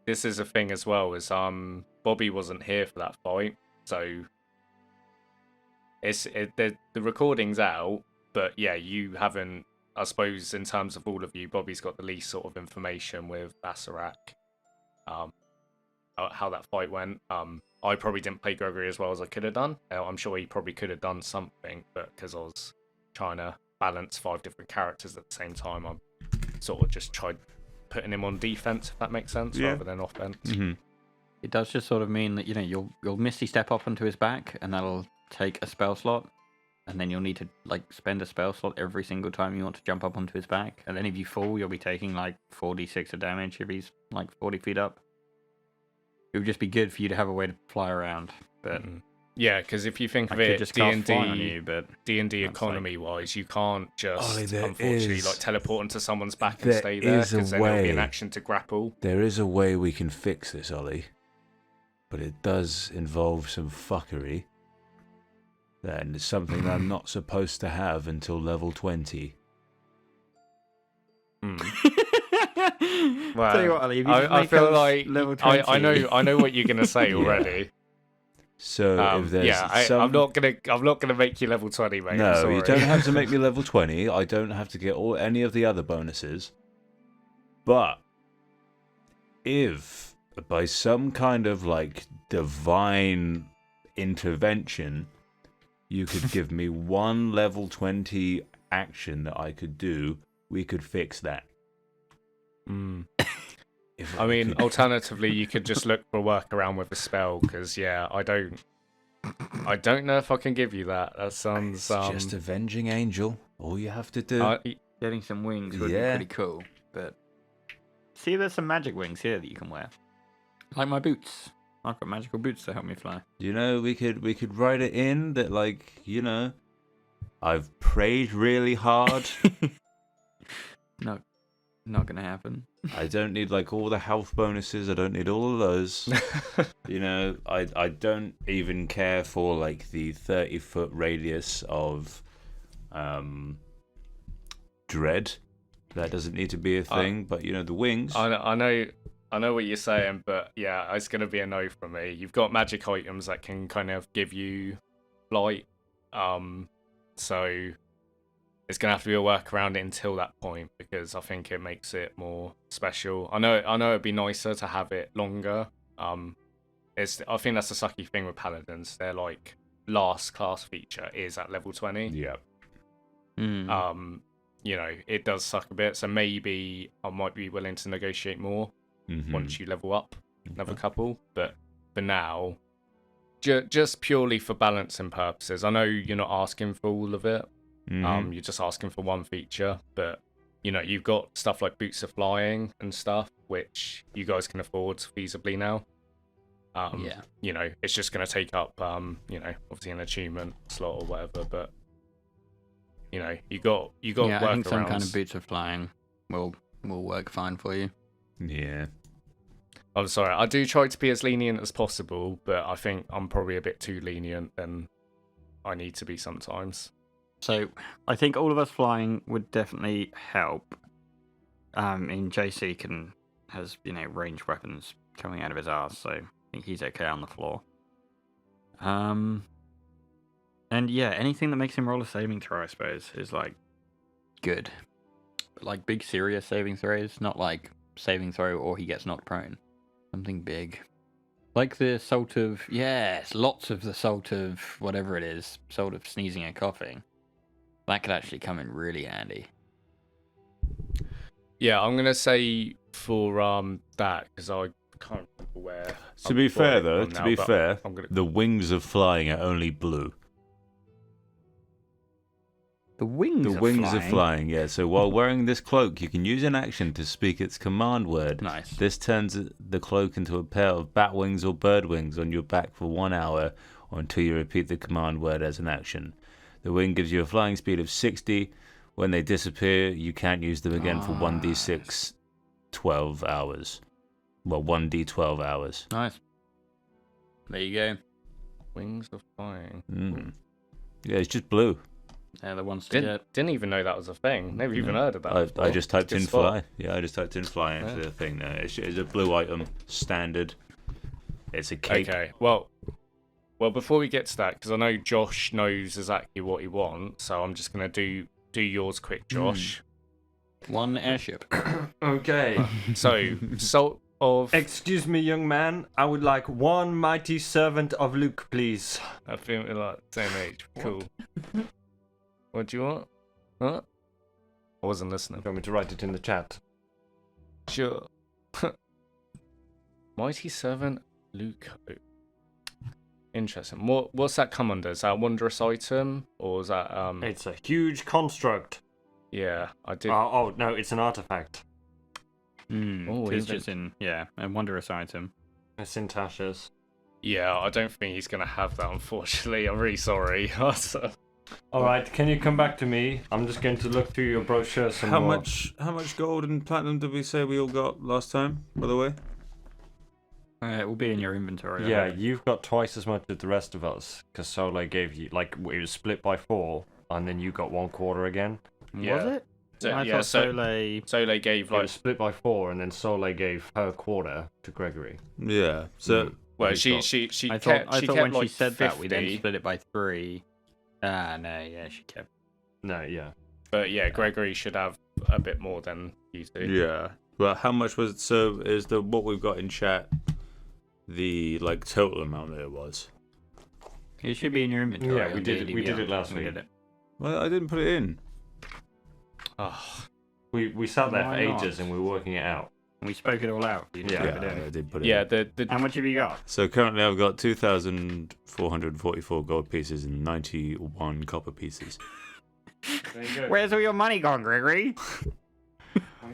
This is a thing as well, is Bobby wasn't here for that fight, so the recording's out, but yeah, you haven't. I suppose in terms of all of you, Bobby's got the least sort of information with Acererak, how that fight went. I probably didn't play Gregory as well as I could have done. I'm sure he probably could have done something, but because I was trying to balance 5 different characters at the same time, I sort of just tried putting him on defense, if that makes sense, Yeah. rather than offense. Mm-hmm. It does just sort of mean that you'll Misty Step up onto his back, and that'll take a spell slot, and then you'll need to spend a spell slot every single time you want to jump up onto his back. And then if you fall, you'll be taking 4d6 of damage if he's 40 feet up. It would just be good for you to have a way to fly around, but Yeah, because if you think I of could it, just cast fly on D&D you, but D&D That's economy-wise, you can't just, Ollie, there unfortunately, is- teleport into someone's back and there stay there, is a because then there'll be an way. action to grapple. There is a way we can fix this, Ollie, but it does involve some fuckery. then it's something that I'm not supposed to have until level 20. Hmm. Tell you what, Ali, if you just I make feel us like level 20. I know what you're gonna say Yeah. already. So if there's I'm not gonna make you level 20, mate. I'm No, sorry. you don't have to make me level 20. I don't have to get any of the other bonuses. But if by some kind of like divine intervention you could give me one level 20 action that I could do, we could fix that. Mm. If I mean, could- alternatively, you could just look for a workaround with a spell, because I don't know if I can give you that. That sounds it's just Avenging Angel. All you have to do. Getting some wings would Yeah. be pretty cool. But see, there's some magic wings here that you can wear, like my boots. I've got magical boots to help me fly. You know, we could write it in that, like, you know, I've prayed really hard. No, not gonna happen. I don't need like all the health bonuses. I don't need all of those. You know, I don't even care for like the 30-foot radius of dread. That doesn't need to be a thing. But you know, the wings. I know what you're saying, but yeah, it's gonna be a no from me. You've got magic items that can kind of give you flight, so it's gonna have to be a workaround it until that point, because I think it makes it more special. I know it'd be nicer to have it longer. I think that's the sucky thing with paladins. Their like last class feature is at level 20. Yeah. You know, it does suck a bit, so maybe I might be willing to negotiate more once you level up another couple. But for now, just purely for balancing purposes, I know you're not asking for all of it. You're just asking for one feature, but you know, you've got stuff like boots of flying and stuff, which you guys can afford feasibly now. Yeah. You know, it's just going to take up, you know, obviously an achievement slot or whatever, but you know, you got Yeah, I think some kind of workarounds. boots of flying will work fine for you. Yeah. I'm sorry, I do try to be as lenient as possible, but I think I'm probably a bit too lenient than I need to be sometimes. So I think all of us flying would definitely help. In JC has ranged weapons coming out of his arse, so I think he's okay on the floor. And yeah, anything that makes him roll a saving throw, I suppose, is like good. But like big serious saving throws, not like saving throw or he gets knocked prone. Something big. Like the salt of lots of the salt of whatever it is, salt of sneezing and coughing. That could actually come in really handy. Yeah, I'm gonna say for that, because I can't remember where. To be fair, though, I'm gonna... the wings of flying are only blue. The wings of flying, yeah. So while wearing this cloak, you can use an action to speak its command word. Nice. This turns the cloak into a pair of bat wings or bird wings on your back for 1 hour, or until you repeat the command word as an action. The wing gives you a flying speed of 60. When they disappear, you can't use them again for 1d6 12 hours. Well, 1d12 hours. Nice. There you go. Wings of flying. Yeah, it's just blue. They're the ones to get. Didn't even know that was a thing. Never even heard of that. I just typed Good in spot. fly. Yeah, I just typed in fly into the thing there. It's a blue item, standard. It's a cape. Okay, well, before we get to that, because I know Josh knows exactly what he wants, so I'm just gonna do yours quick, Josh. One airship. Okay. So, salt of... Excuse me, young man. I would like one mighty servant of Luke, please. I feel we're like same age. Cool. What do you want? Huh? I wasn't listening. You want me to write it in the chat? Sure. Mighty servant Luke. Interesting. What's that come under? Is that a wondrous item, or is that It's a huge construct. Yeah, I did. Oh no, it's an artifact. Oh, It's is it? just a wondrous item. It's in Tasha's. Yeah, I don't think he's gonna have that. Unfortunately, I'm really sorry. All right, can you come back to me? I'm just going to look through your brochure some How more. much gold and platinum did we say we all got last time, by the way? It will be in your inventory. Yeah, you've got twice as much as the rest of us, because Soleil gave you, like, it was split by 4, and then you got 1/4 again. Yeah. Was it? So, I yeah, thought so Soleil... gave It like was split by 4, and then Soleil gave her 1/4 to Gregory. Yeah. So well, He's she got- she I kept thought she when kept she like said 50, that, we then split it by 3. Ah, no, yeah, she kept... No, yeah. but yeah, Gregory should have a bit more than you do. yeah. Well, how much was so? Is the what we've got in chat the like total amount that it was? It should be in your inventory. Yeah, we on did it- we did DDBR. it last We week. did it. Well, I didn't put it in. Oh, We sat there Why for not? ages, and we were working it out. We spoke it all out. You didn't Yeah. type it in. I did put it yeah, in. the How much have you got? So currently I've got 2,444 gold pieces and 91 copper pieces. There you go. Where's all your money gone, Gregory?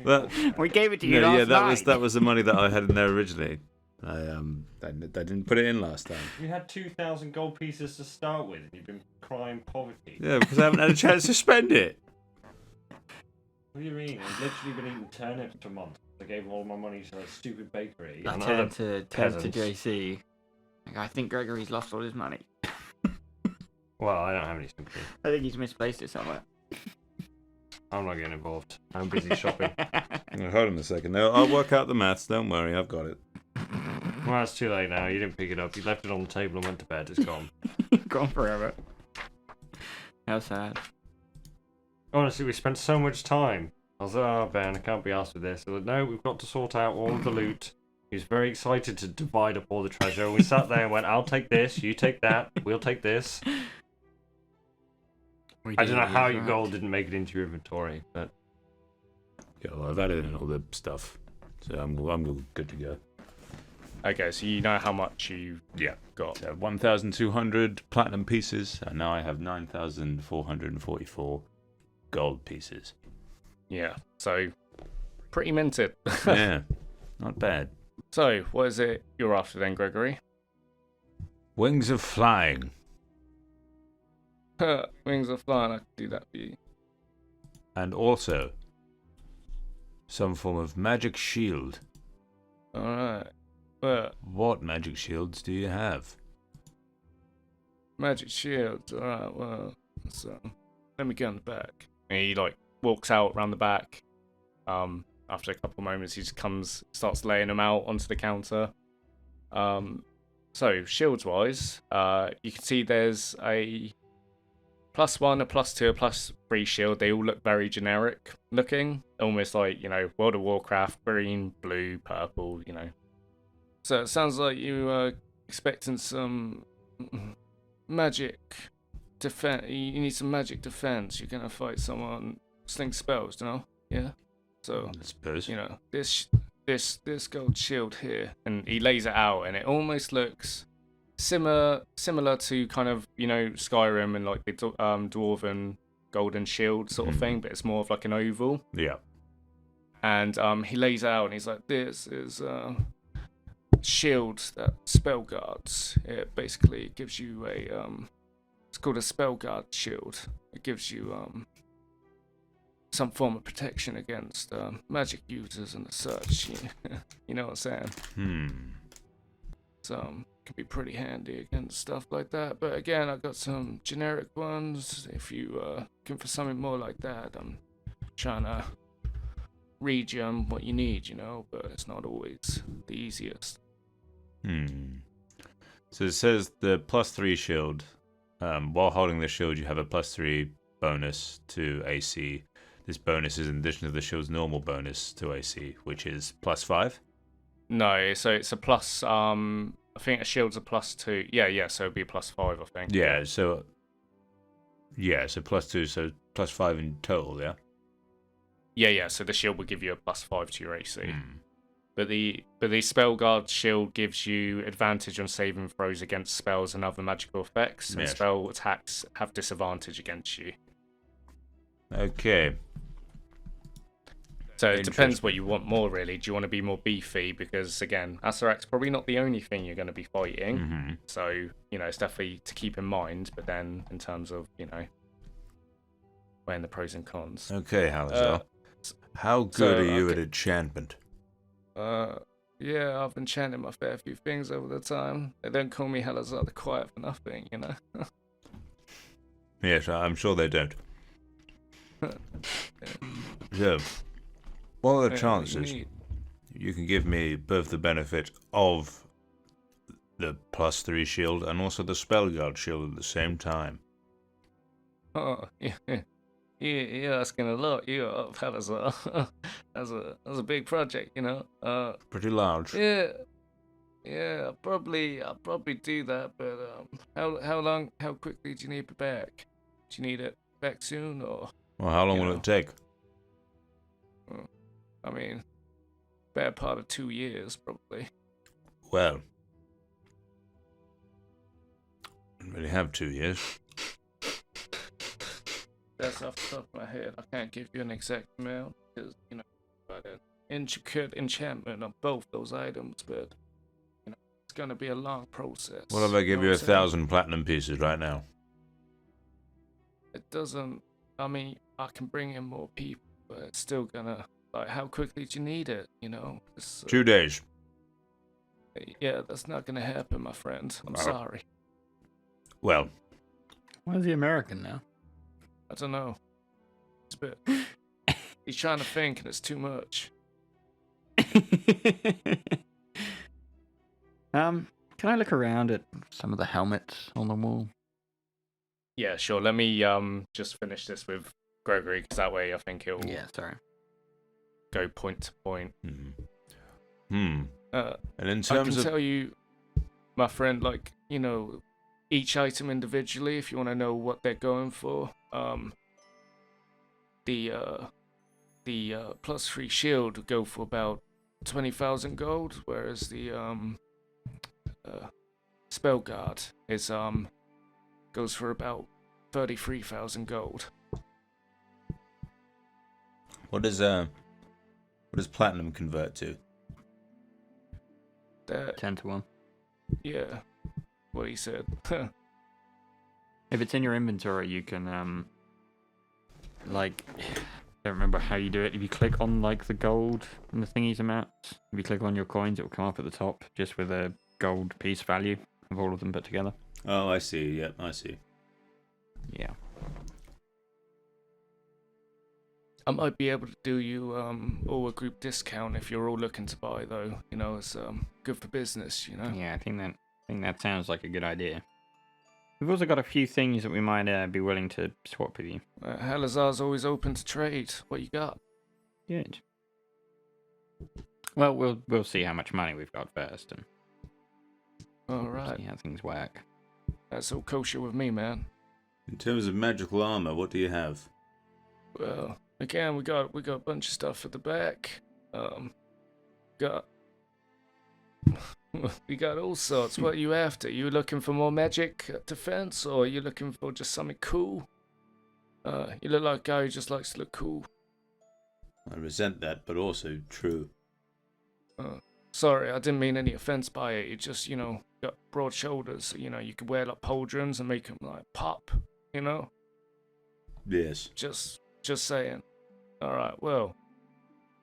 That, We gave it to you no, last yeah, night. that was the money that I had in there originally. I didn't put it in last time. You had 2,000 gold pieces to start with, and you've been crying poverty. Yeah, because I haven't had a chance to spend it. What do you mean? I've literally been eating turnips for months. I gave all my money to that stupid bakery. I and turned other to peasants. JC. Like, I think Gregory's lost all his money. Well, I don't have any sympathy. I think he's misplaced it somewhere. I'm not getting involved. I'm busy shopping. Hold on a second. No, I'll work out the maths. Don't worry, I've got it. Well, it's too late now. You didn't pick it up. You left it on the table and went to bed. It's gone. Gone forever. How sad. Honestly, we spent so much time. I was like, oh, Ben, I can't be asked with this. I was like, no, we've got to sort out all of the loot. He was very excited to divide up all the treasure. We sat there and went, I'll take this, you take that, we'll take this. I don't know how your gold didn't make it into your inventory, but Yeah, well, I've added in all the stuff, so I'm good to go. okay, so you know how much you Yeah. got. So 1,200 platinum pieces, and now I have 9,444 gold pieces. Yeah, so pretty minted. Yeah, not bad. So, what is it you're after then, Gregory? Wings of flying. Wings of flying, I can do that for you. And also some form of magic shield. Alright. Well, What magic shields do you have? magic shields. Alright, well, so let me get on the back. And he like walks out round the back. After a couple of moments, he just starts laying them out onto the counter. So shields wise, you can see there's a +1, a +2, a +3 shield. They all look very generic looking, almost like, you know, World of Warcraft, green, blue, purple, you know. So it sounds like you are expecting some magic defense. You need some magic defense. You're gonna fight someone sling spells, you know? Yeah. So I suppose. you know, this gold shield here, and he lays it out, and it almost looks similar to kind of, you know, Skyrim and like the dwarven golden shield sort of thing, but it's more of like an oval. Yeah. And he lays out, and he's like, this is shield that spell guards. It basically gives you a it's called a spell guard shield. It gives you some form of protection against magic users and such. You know what I'm saying? So can be pretty handy against stuff like that. But again, I got some generic ones. If you looking for something more like that, I'm trying to read you on what you need, you know. But it's not always the easiest. So it says the +3 shield. While holding the shield, you have a +3 bonus to AC. This bonus is in addition to the shield's normal bonus to AC, which is +5. No, so it's a plus. I think a shield's a +2. Yeah. So it'd be +5, I think. Yeah. So +2, so +5 in total. Yeah. Yeah. So the shield would give you a +5 to your AC. But the spell guard shield gives you advantage on saving throws against spells and other magical effects, and Yes. spell attacks have disadvantage against you. Okay. So it depends what you want more, really. Do you want to be more beefy? Because again, Acererak's probably not the only thing you're going to be fighting. So, you know, it's definitely to keep in mind. But then, in terms of, you know, weighing the pros and cons. Okay, Halazel. How good are you at enchantment? Yeah, Yeah, I've enchanted my fair few things over the time. They don't call me Halazar the Quiet for nothing, you know? Yes, I'm sure they don't. So, what are the chances you can give me both the benefit of the +3 shield and also the spell guard shield at the same time? Oh, yeah. You're asking a lot, you are, Halazar. That's a big project, you know? Pretty large. Yeah, I'll probably do that, but how quickly do you need it back? Do you need it back soon, or? Well, how long will it take? I mean, bad part of 2 years, probably. Well, I don't really have 2 years. That's off the top of my head. I can't give you an exact amount, because, you know, got an intricate enchantment on both those items, but, you know, it's gonna be a long process. What if I give know you what I'm saying? 1,000 platinum pieces right now? It doesn't, I mean, I can bring in more people, but it's still gonna, like, how quickly do you need it, you know? 2 days. Yeah, that's not gonna happen, my friend. I'm sorry. Well, Why is he American now? I don't know. It's a bit... He's trying to think, and it's too much. Can I look around at some of the helmets on the wall? Yeah, sure. Let me just finish this with Gregory, because that way I think it'll Sorry. go point to point. And in I can terms of... tell you, my friend, like, you know, each item individually, if you want to know what they're going for. The +3 shield would go for about 20,000 gold, whereas the spell guard is goes for about 33,000 gold. What does platinum convert to? That 10-1. Yeah, what he said. If it's in your inventory, you can like, I don't remember how you do it. If you click on like the gold and the thingies amounts, if you click on your coins, it will come up at the top just with a gold piece value of all of them put together. Oh, I see. Yeah, I see. Yeah. I might be able to do you all a group discount if you're all looking to buy, though. You know, it's good for business, you know. Yeah, I think that sounds like a good idea. We've also got a few things that we might be willing to swap with you. Halazar's always open to trade. What you got? Good. Well, we'll see how much money we've got first, and All right, see how things work. that's all kosher with me, man. In terms of magical armor, what do you have? Well, again, we got a bunch of stuff at the back. We got all sorts. What are you after? You looking for more magic defense, or are you looking for just something cool? You look like a guy who just likes to look cool. I resent that, but also true. Sorry, I didn't mean any offense by it. You just, you know, got broad shoulders. So, you know, you could wear like pauldrons and make them like pop. You know, Yes. just saying. All right, well,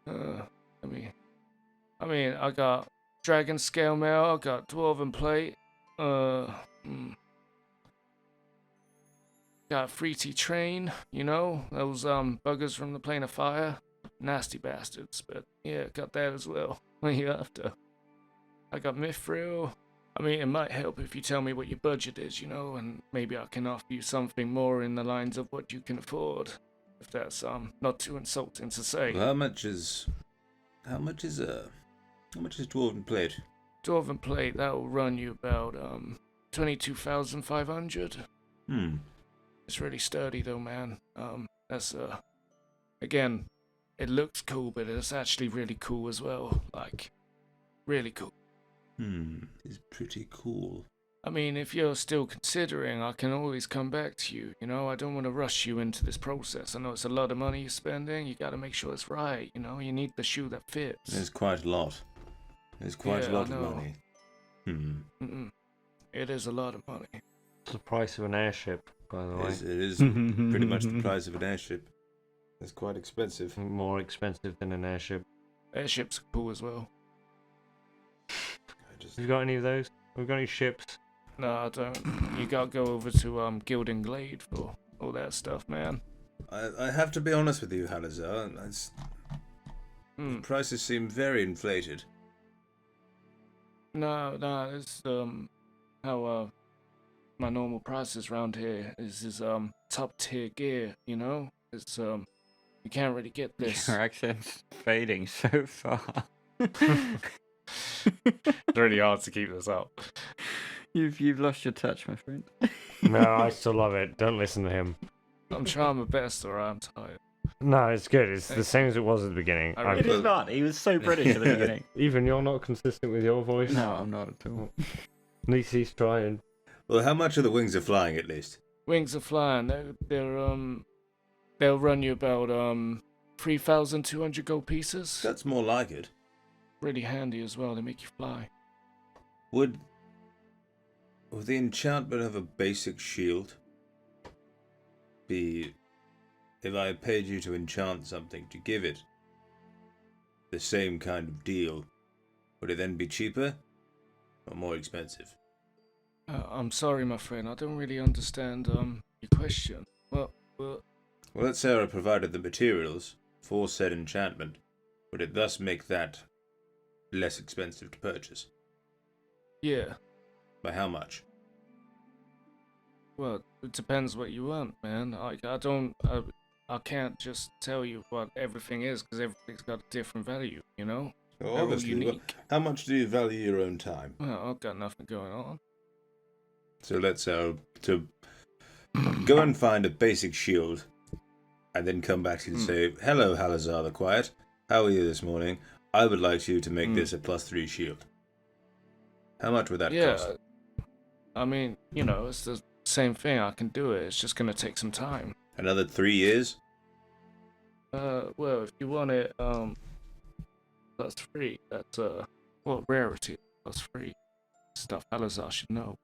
I mean, I got dragon scale mail. I got dwarven plate. Got Freety train. You know, those buggers from the plane of fire. Nasty bastards, but yeah, got that as well. What are you after? I got mithril. I mean, it might help if you tell me what your budget is, you know, and maybe I can offer you something more in the lines of what you can afford. If that's not too insulting to say. Well, how much is dwarven plate? Dwarven plate, that will run you about 22,500. It's really sturdy though, man. That's again, it looks cool, but it's actually really cool as well. Like, really cool. It's pretty cool. I mean, if you're still considering, I can always come back to you. You know, I don't want to rush you into this process. I know it's a lot of money you're spending. You got to make sure it's right. You know, you need the shoe that fits. There's quite a lot. There's quite a lot I of know. money. It is a lot of money. It's the price of an airship, by the way. It is pretty much the price of an airship. It's quite expensive. More expensive than an airship. Airships are cool as well. purchase. Have you got any of those? Have we got any ships? No, I don't. You gotta go over to Gilding Glade for all that stuff, man. I have to be honest with you, Halazar. The prices seem very inflated. No, it's how my normal prices around here is top tier gear, you know? It's you can't really get this. Your accent's fading so far. It's really hard to keep this up. You've lost your touch, my friend. No, I still love it. Don't listen to him. I'm trying my best, or I'm tired. No, it's good. It's the same as it was at the beginning. I really- It is not. He was so British at the beginning. Even you're not consistent with your voice. No, I'm not at all. At least he's trying. Well, how much are the wings of flying, at least? Wings are flying. They'll run you about 3,200 gold pieces. That's more like it. Really handy as well. They make you fly. Would the enchantment of a basic shield be, if I paid you to enchant something, to give it the same kind of deal, would it then be cheaper or more expensive? I'm sorry, my friend. I don't really understand your question. Well, Well, let's say I provided the materials for said enchantment. Would it thus make that less expensive to purchase? yeah. By how much? Well, it depends what you want, man. I can't just tell you what everything is because everything's got a different value, you know? Well, They're all obviously, but unique. how much do you value your own time? Well, I've got nothing going on. So let's say to go and find a basic shield, and then come back to you and say, "Hello, Halazar the Quiet. How are you this morning? I would like you to make this a +3 shield." How much would that cost? I mean, you know, it's the same thing. I can do it. It's just gonna take some time. Another 3 years? Well, if you want it, +3, that's rarity +3 stuff. Halazar should know.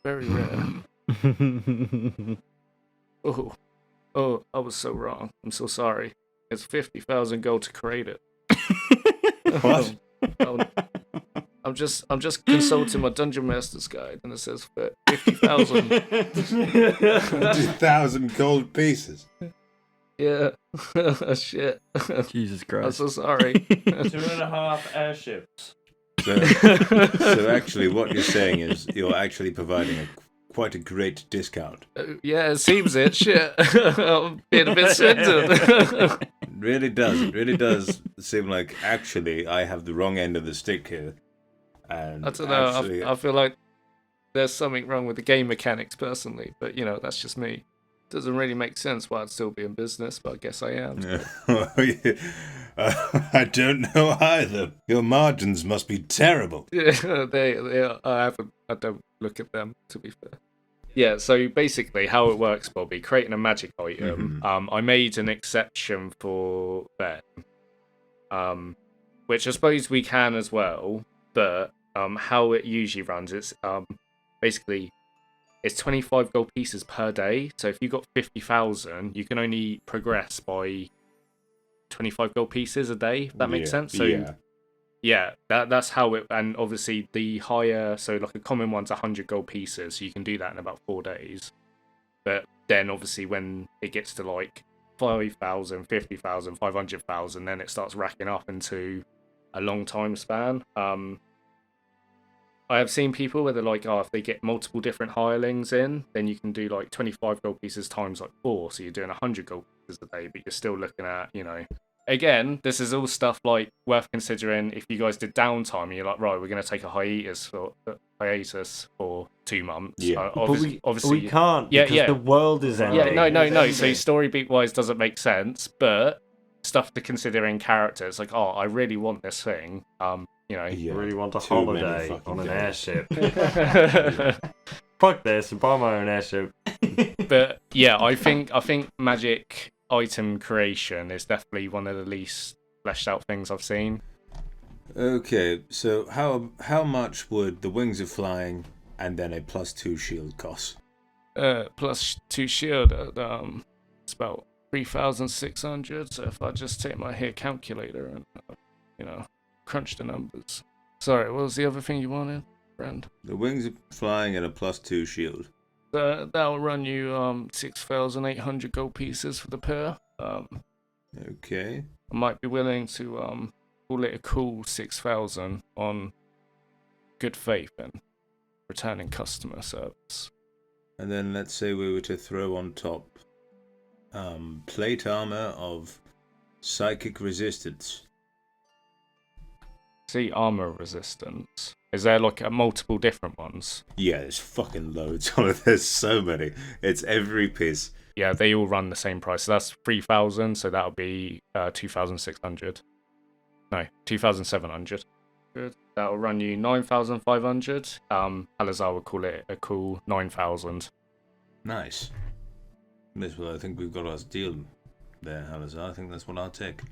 Very rare. Oh, I was so wrong. I'm so sorry. It's 50,000 gold to create it. What? I'm just consulting my dungeon master's guide, and it says 50,000. 2,000 gold pieces. Yeah. Shit. Jesus I'm Christ. so sorry. 2.5 airships. So actually, what you're saying is you're actually providing quite a great discount. Yeah, it seems it. Shit. I'm being a bit swindled. It really does. It really does seem like actually I have the wrong end of the stick here. And I don't know. actually, I feel like there's something wrong with the game mechanics personally, but you know, that's just me. Doesn't really make sense why I'd still be in business, but I guess I am. I don't know either. Your margins must be terrible. Yeah, they are. I don't look at them, to be fair. Yeah, so basically how it works, Bobby, creating a magic item. I made an exception for them, which I suppose we can as well, but how it usually runs, it's basically it's 25 gold pieces per day. So if you got 50,000, you can only progress by 25 gold pieces a day. If that makes sense. So yeah, that's how it. And obviously the higher, so like a common one's 100 gold pieces. So you can do that in about 4 days. But then obviously when it gets to like 5,000, 50,000, 500,000, then it starts racking up into a long time span. I have seen people where they're like, if they get multiple different hirelings in, then you can do like 25 gold pieces times like 4. So you're doing 100 gold pieces a day, but you're still looking at, you know, again, this is all stuff like worth considering if you guys did downtime and you're like, right, we're going to take a hiatus for 2 months. Yeah. Obviously, we can't. Because the world is ending. Yeah, no. So story beat wise doesn't make sense, but stuff to consider in characters, like, I really want this thing. You know, I really want a Too many holiday fucking on an days. airship. Fuck this, and buy my own airship. But yeah, I think magic item creation is definitely one of the least fleshed out things I've seen. Okay, so how much would the wings of flying and then a +2 shield cost? +2 shield at it's about 3,600. So if I just take my hair calculator and you know, crunch the numbers, Sorry, what was the other thing you wanted, friend? The wings are flying and a +2 shield. That'll run you 6,800 gold pieces for the pair. Okay. I might be willing to call it a cool 6,000 on good faith and returning customer service. And then let's say we were to throw on top plate armor of psychic resistance. See, armor resistance. Is there like multiple different ones? Yeah, there's fucking loads on it. There's so many. It's every piece. Yeah, they all run the same price. So that's 3,000, so that'll be 2,600. No, 2,700. Good. That'll run you 9,500. Alazar would call it a cool 9,000. Nice. Well, I think we've got our deal there, Halazar. I think that's what I'll take.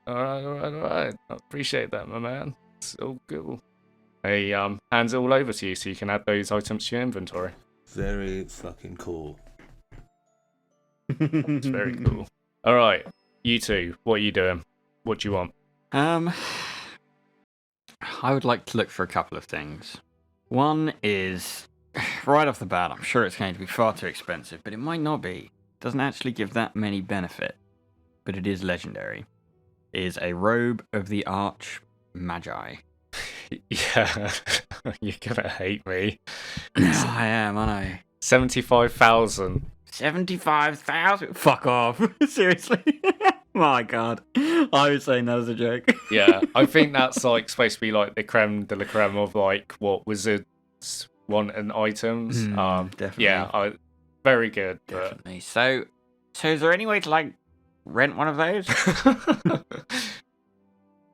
Alright. I appreciate that, my man. It's all cool. He hands it all over to you so you can add those items to your inventory. Very fucking cool. It's very cool. Alright, you two, what are you doing? What do you want? I would like to look for a couple of things. One is, right off the bat, I'm sure it's going to be far too expensive, but it might not be. It doesn't actually give that many benefit, but it is legendary. Is a robe of the Arch Magi. Yeah, you're gonna hate me. I am, aren't I? 75,000. 75,000? Fuck off. Seriously? My god. I was saying that as a joke. Yeah, I think that's like supposed to be like the creme de la creme of like what wizards want in items. Definitely. Yeah, very good. But... Definitely. So is there any way to like rent one of those?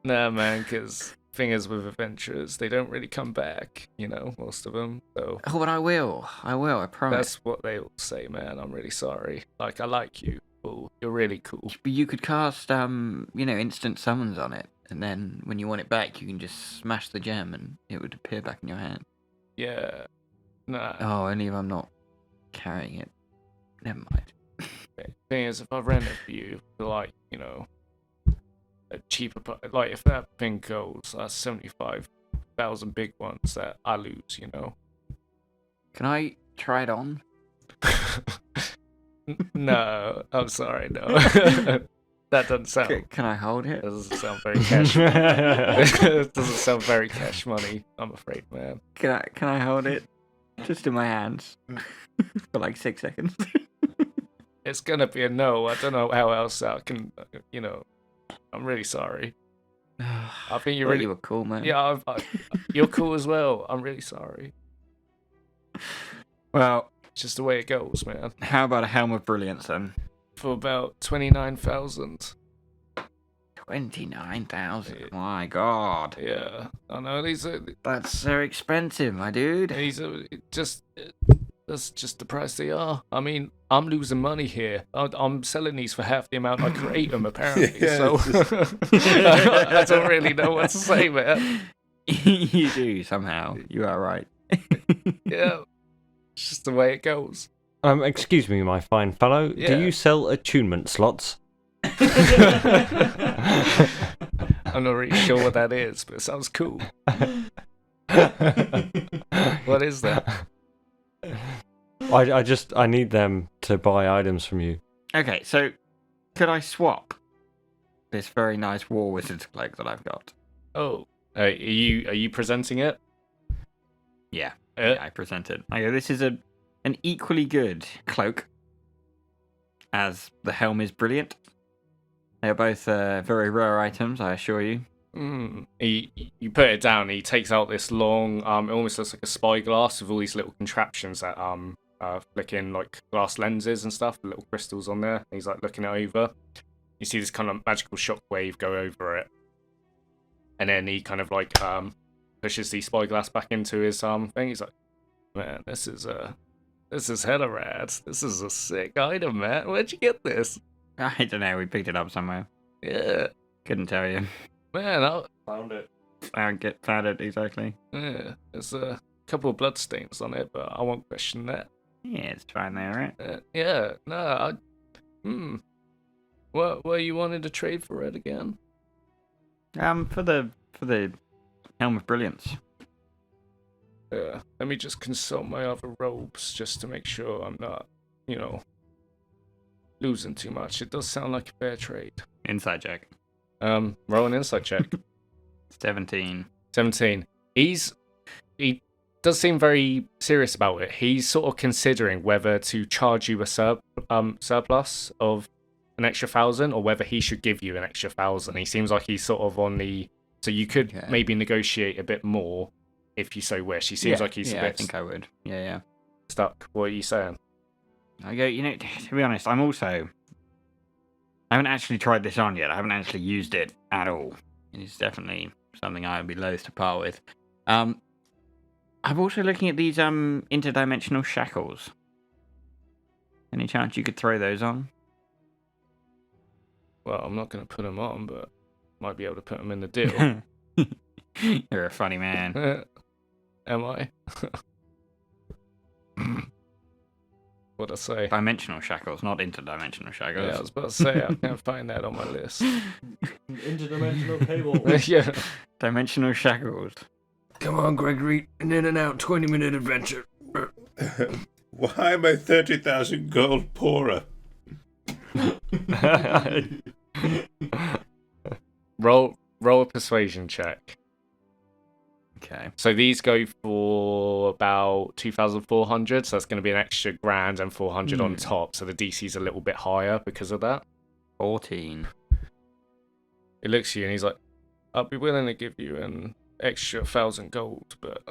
Nah, man, because thing is with adventurers, they don't really come back, you know, most of them. So Oh, but I will, I promise. that's what they all say, man. I'm really sorry. Like, I like you. Cool. You're really cool. But you could cast, instant summons on it, and then when you want it back, you can just smash the gem and it would appear back in your hand. Yeah. Nah. Oh, only if I'm not carrying it. Never mind. Thing is, if I rent it for you, for like, you know, a cheaper, like if that thing goes, that's 75,000 big ones that I lose, you know. Can I try it on? No, I'm sorry, no. That doesn't sound. Can I hold it? Doesn't sound very cash. It doesn't sound very cash money. I'm afraid, man. Can I hold it? Just in my hands for like 6 seconds. It's gonna be a no. I don't know how else I can. You know, I'm really sorry. I think you're really. You were cool, man. Yeah, you're cool as well. I'm really sorry. Well, It's just the way it goes, man. how about a helm of brilliance then? For about 29,000. 29,000. My God, Yeah, I know these are. that's so expensive, my dude. These are just. That's just the price they are. I mean, I'm losing money here. I'm selling these for half the amount I create them, apparently. Yeah, So I don't really know what to say, man. You do somehow. You are right. Yeah, it's just the way it goes. Excuse me, my fine fellow. Yeah. Do you sell attunement slots? I'm not really sure what that is, but it sounds cool. What is that? I need them to buy items from you. Okay, so could I swap this very nice war wizard's cloak that I've got? Oh, are you presenting it? Yeah, I present it. I go, this is an equally good cloak as the helm is brilliant. They are both very rare items, I assure you. You put it down. He takes out this long, it almost looks like a spyglass with all these little contraptions that flick in like glass lenses and stuff, the little crystals on there. He's like looking it over. You see this kind of magical shockwave go over it, and then he kind of like pushes the spyglass back into his thing. He's like, "Man, this is hella rad. This is a sick item, man. Where'd you get this?" I don't know, we picked it up somewhere. Yeah, Couldn't tell you. man. Found it. Found it, exactly. Yeah, there's a couple of blood stains on it, but I won't question that. Yeah, it's fine there, right? Yeah, no, What you wanted to trade for it again? For the Helm of Brilliance. Let me just consult my other robes just to make sure I'm not, losing too much. It does sound like a fair trade. Inside check. Roll an insight check. 17. 17. He does seem very serious about it. He's sort of considering whether to charge you a surplus of an extra 1,000 or whether he should give you an extra 1,000. He seems like he's sort of on the... So you could maybe negotiate a bit more if you so wish. He seems like he's a bit... I think I would. Yeah. Stuck. What are you saying? I go, to be honest, I haven't actually tried this on yet. I haven't actually used it at all. It's definitely something I would be loath to part with. I'm also looking at these interdimensional shackles. Any chance you could throw those on? Well, I'm not going to put them on, but might be able to put them in the deal. You're a funny man. Am I? What'd I say? Dimensional shackles, not interdimensional shackles. Yeah, I was about to say, I can't find that on my list. Interdimensional cable. Yeah. Dimensional shackles. Come on, Gregory. An in and out 20-minute adventure. Why am I 30,000 gold poorer? Roll a persuasion check. Okay. So these go for about 2,400, so that's going to be an extra grand and 400 on top, so the DC's a little bit higher because of that. 14. He looks at you and he's like, I'll be willing to give you an extra 1,000 gold, but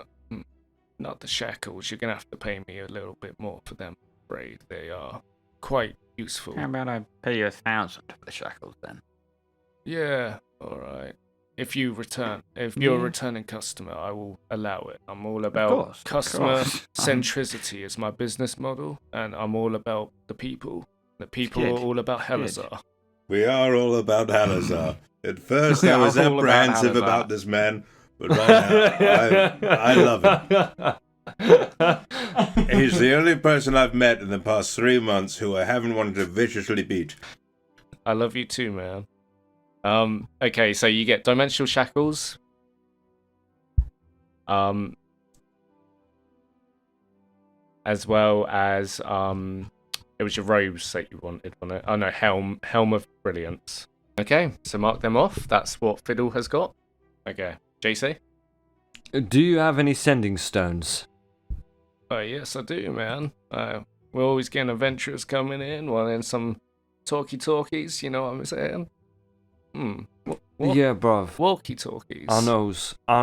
not the shackles. You're going to have to pay me a little bit more for them, I'm afraid. They are quite useful. How about I pay you 1,000 for the shackles then? Yeah, alright. If you're a returning customer, I will allow it. I'm all about customer centricity as my business model, and I'm all about the people. The people are all about Helazar. We are all about Halazar. At first, I was apprehensive about this man, but right now, I love him. He's the only person I've met in the past 3 months who I haven't wanted to viciously beat. I love you too, man. Okay, so you get dimensional shackles. As well as it was your robes that you wanted on it. Oh no, helm of brilliance. Okay, so mark them off. That's what Fiddle has got. Okay, JC. Do you have any sending stones? Oh yes, I do, man. We're always getting adventurers coming in, wanting some talkies. You know what I'm saying? What? Yeah, bruv. Walkie-talkies. Our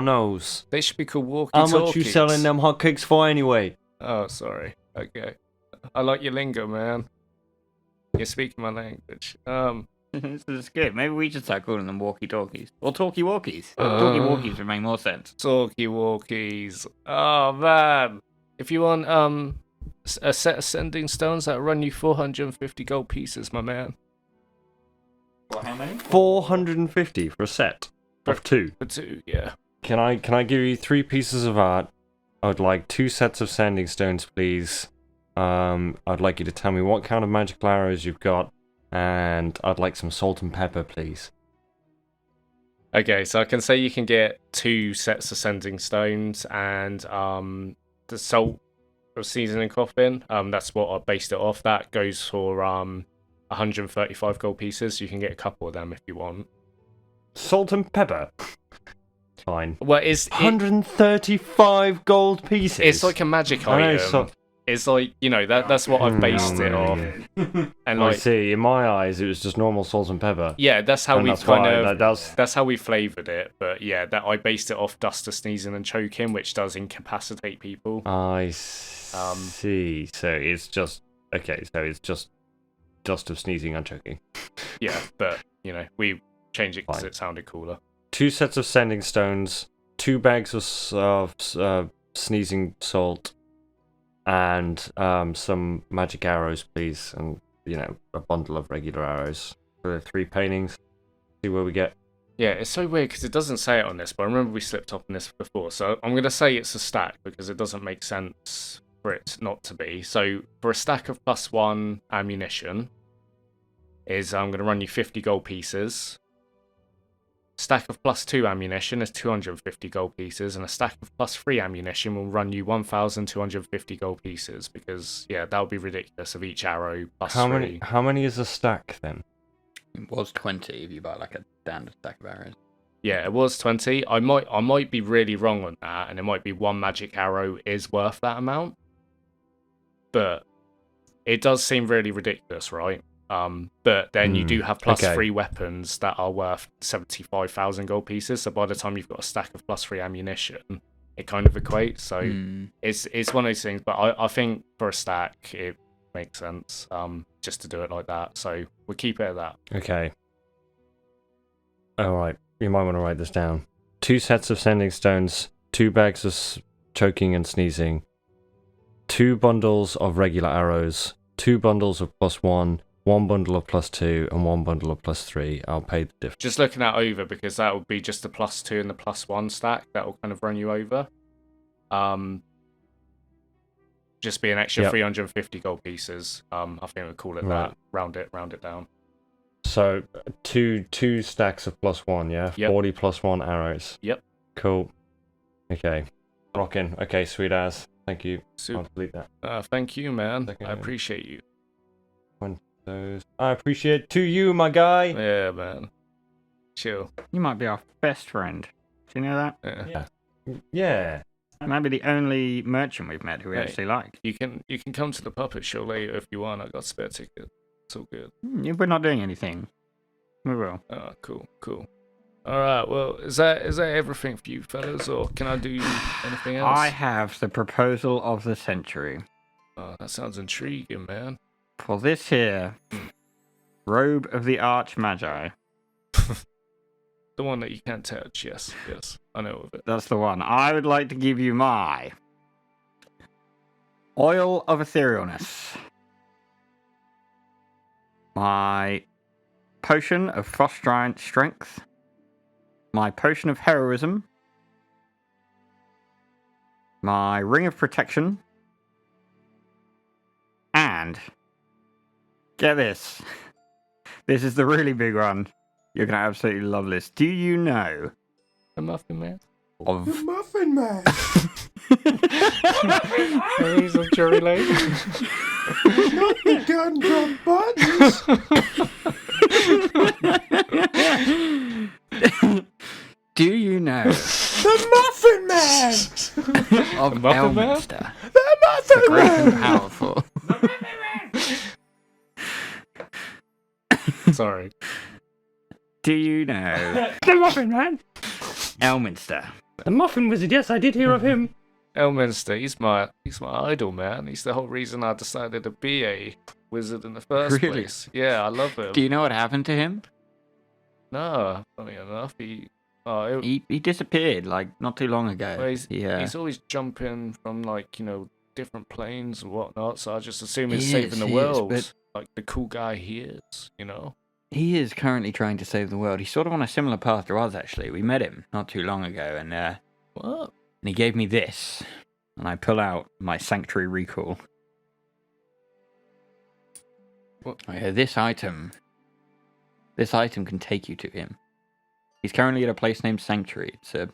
nose. They should be called How walkie-talkies. much you selling them hotcakes for anyway? Oh, sorry. Okay. I like your lingo, man. You're speaking my language. This is good. Maybe we should start calling them walkie-talkies. Or talkie-walkies. Talkie-walkies would make more sense. Talkie-walkies. Oh, man. If you want a set of sending stones, that'll run you 450 gold pieces, my man. What, how many? 450 for a set of 2. For 2, yeah. Can I give you 3 pieces of art? I would like 2 sets of sanding stones, please. I'd like you to tell me what kind of magical arrows you've got, and I'd like some salt and pepper, please. Okay, so I can say you can get 2 sets of sending stones and the salt of seasoning coffin. That's what I based it off. That goes for 135 gold pieces. You can get a couple of them if you want. Salt and pepper. Fine. Well, it's 135 gold pieces. It's like a magic item. It's like, that's what I've based it off. And I see. In my eyes, it was just normal salt and pepper. Yeah, that's how we that's how we flavored it. But yeah, that I based it off dust of sneezing and choking, which does incapacitate people. I see. So it's just dust of sneezing and choking. Yeah, but we changed it because it sounded cooler. 2 sets of sending stones, 2 bags of sneezing salt, and some magic arrows, please, and a bundle of regular arrows for the 3 paintings. See where we get. Yeah, it's so weird because it doesn't say it on this, but I remember we slipped up on this before, so I'm going to say it's a stack because it doesn't make sense for it not to be. So for a stack of +1 ammunition, I'm going to run you 50 gold pieces. stack of +2 ammunition is 250 gold pieces, and a stack of +3 ammunition will run you 1,250 gold pieces. Because that would be ridiculous of each arrow plus How 3. many is a stack then? It was 20 if you buy like a standard stack of arrows. Yeah, it was 20. I might be really wrong on that, and it might be one magic arrow is worth that amount. But it does seem really ridiculous, right? But then you do have +3 weapons that are worth 75,000 gold pieces. So by the time you've got a stack of +3 ammunition, it kind of equates. So it's one of those things. But I think for a stack, it makes sense just to do it like that. So we'll keep it at that. Okay. All right. You might want to write this down. 2 sets of sending stones, 2 bags of choking and sneezing, 2 bundles of regular arrows, 2 bundles of +1, 1 bundle of +2, and 1 bundle of +3. I'll pay the difference. Just looking that over, because that would be just the +2 and the +1 stack. That will kind of run you over. Just be an extra 350 gold pieces. I think we'll call it that. Round it down. So, two stacks of +1, yeah? Yep. 40 +1 arrows. Yep. Cool. Okay. Rockin'. Okay, sweet as. Thank you. I'll delete that. Thank you, man. Okay. I appreciate you. I appreciate to you, my guy. Yeah, man. Chill. You might be our best friend. Do you know that? Yeah. That might be the only merchant we've met who we Hey. actually like. You can come to the puppet show later if you want. I got spare tickets. It's all good. If we're not doing anything, we will. Oh, cool. All right. Well, is that everything for you fellas, or can I do anything else? I have the proposal of the century. Oh, that sounds intriguing, man. For this here, robe of the Archmagi. The one that you can't touch. Yes, I know of it. That's the one. I would like to give you my oil of etherealness, my potion of frost giant strength, my potion of heroism, my ring of protection, and get this. This is the really big one. You're going to absolutely love this. Do you know The Muffin Man. of... The Muffin Man. He's on Jury Lane. Not the gumdrop buttons. Do you know The Muffin Man. of Muffin Man? Elminster? The The Muffin great and Man. powerful. Sorry. Do you know The Muffin Man. Elminster? The Muffin Wizard. Yes, I did hear of him. Elminster, he's my idol, man. He's the whole reason I decided to be a wizard in the first Really? place. Yeah, I love him. Do you know what happened to him? No, funny enough, he He disappeared like not too long ago. well, he's Yeah. always jumping from different planes and whatnot. So I just assume he's He saving is, the he is, world, but- like the cool guy he is. He is currently trying to save the world. He's sort of on a similar path to us, actually. We met him not too long ago, and What? he gave me this. And I pull out my Sanctuary Recall. What? This item can take you to him. He's currently at a place named Sanctuary. It's a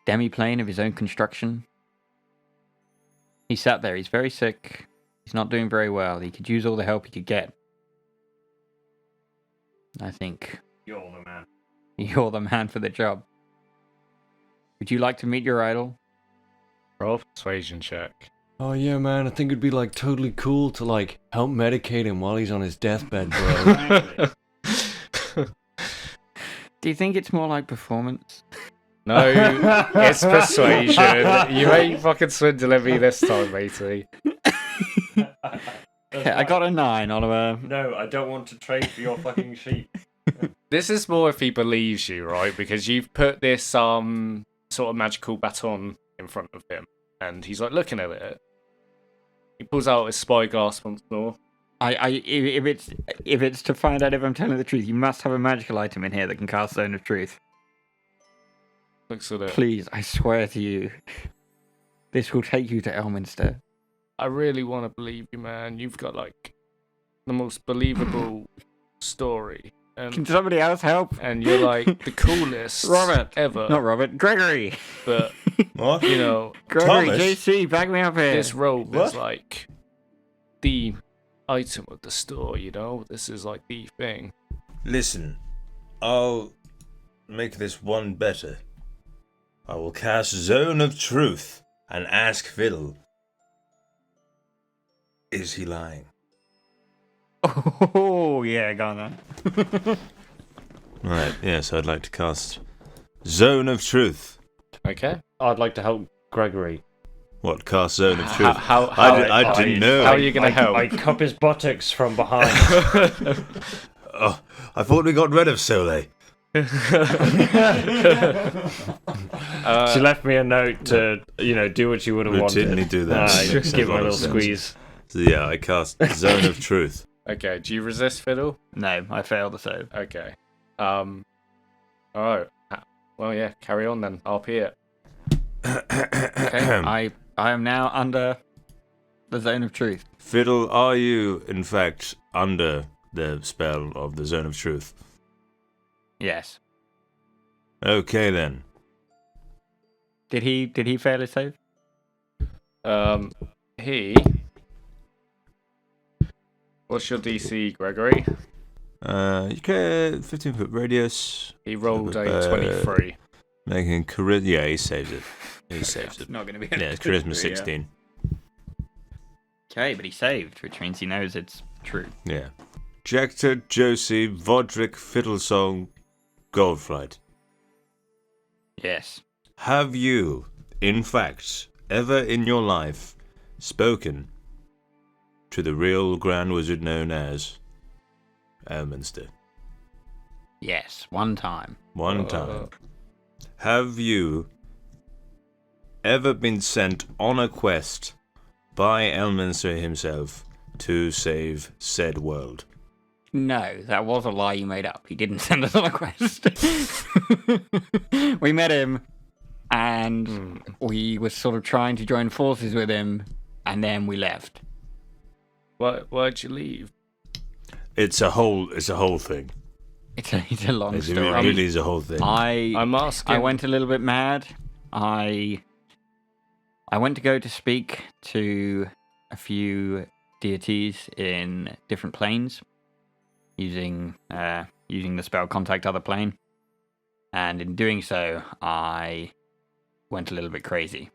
demi-plane of his own construction. He sat there. He's very sick. He's not doing very well. He could use all the help he could get. I think You're the man. you're the man for the job. Would you like to meet your idol? Roll persuasion check. Oh yeah, man. I think it'd be totally cool to help medicate him while he's on his deathbed, bro. Do you think it's more like performance? No, it's persuasion. You ain't fucking swindling me this time, matey. Okay, I got a 9 on a... No, I don't want to trade for your fucking sheep. This is more if he believes you, right? Because you've put this sort of magical baton in front of him, and he's looking at it. He pulls out his spyglass once more. If it's to find out if I'm telling the truth, you must have a magical item in here that can cast Zone of Truth. Looks at it. Please, I swear to you, this will take you to Elminster. I really want to believe you, man. You've got the most believable story. Can somebody else help? and you're like the coolest Robert. ever. Not Robert. Gregory. But What? you know, Gregory, Thomas? JC, back me up here. this robe What? is like the item of the store. You know, this is like the thing. Listen, I'll make this one better. I will cast Zone of Truth and ask Fiddle, is he lying? Oh, yeah, go on then. Right, yes, I'd like to cast Zone of Truth. Okay. I'd like to help Gregory. What, cast Zone of Truth? How I didn't know. How are you gonna help? I cup his buttocks from behind. Oh, I thought we got rid of Soleil. She left me a note to, do what you would have wanted. Routinely do that. Makes Give a him a lot little of sense. squeeze. So yeah, I cast Zone of Truth. Okay. Do you resist, Fiddle? No, I failed the save. Okay. All right. Well, yeah. Carry on then. RP it. I am now under the Zone of Truth. Fiddle, are you in fact under the spell of the Zone of Truth? Yes. Okay then. Did he fail his save? He. What's your DC, Gregory? You get 15-foot radius. He rolled a 23. Making charisma. Yeah, he saves it. He saves it. It's not going to be. Yeah, it's charisma 16. Okay, but he saved, which means he knows it's true. Yeah. Jector, Josie, Vodrick, Fiddlesong, Goldflight. Yes. Have you, in fact, ever in your life spoken to the real Grand Wizard known as Elminster? Yes, one time. One time. Have you ever been sent on a quest by Elminster himself to save said world? No, that was a lie you made up. He didn't send us on a quest. We met him, and we were sort of trying to join forces with him, and then we left. Why'd you leave? It's a whole thing. It's a long It story. really is a whole thing. I'm asking. I went a little bit mad. I went to go to speak to a few deities in different planes using the spell Contact Other Plane. And in doing so, I went a little bit crazy.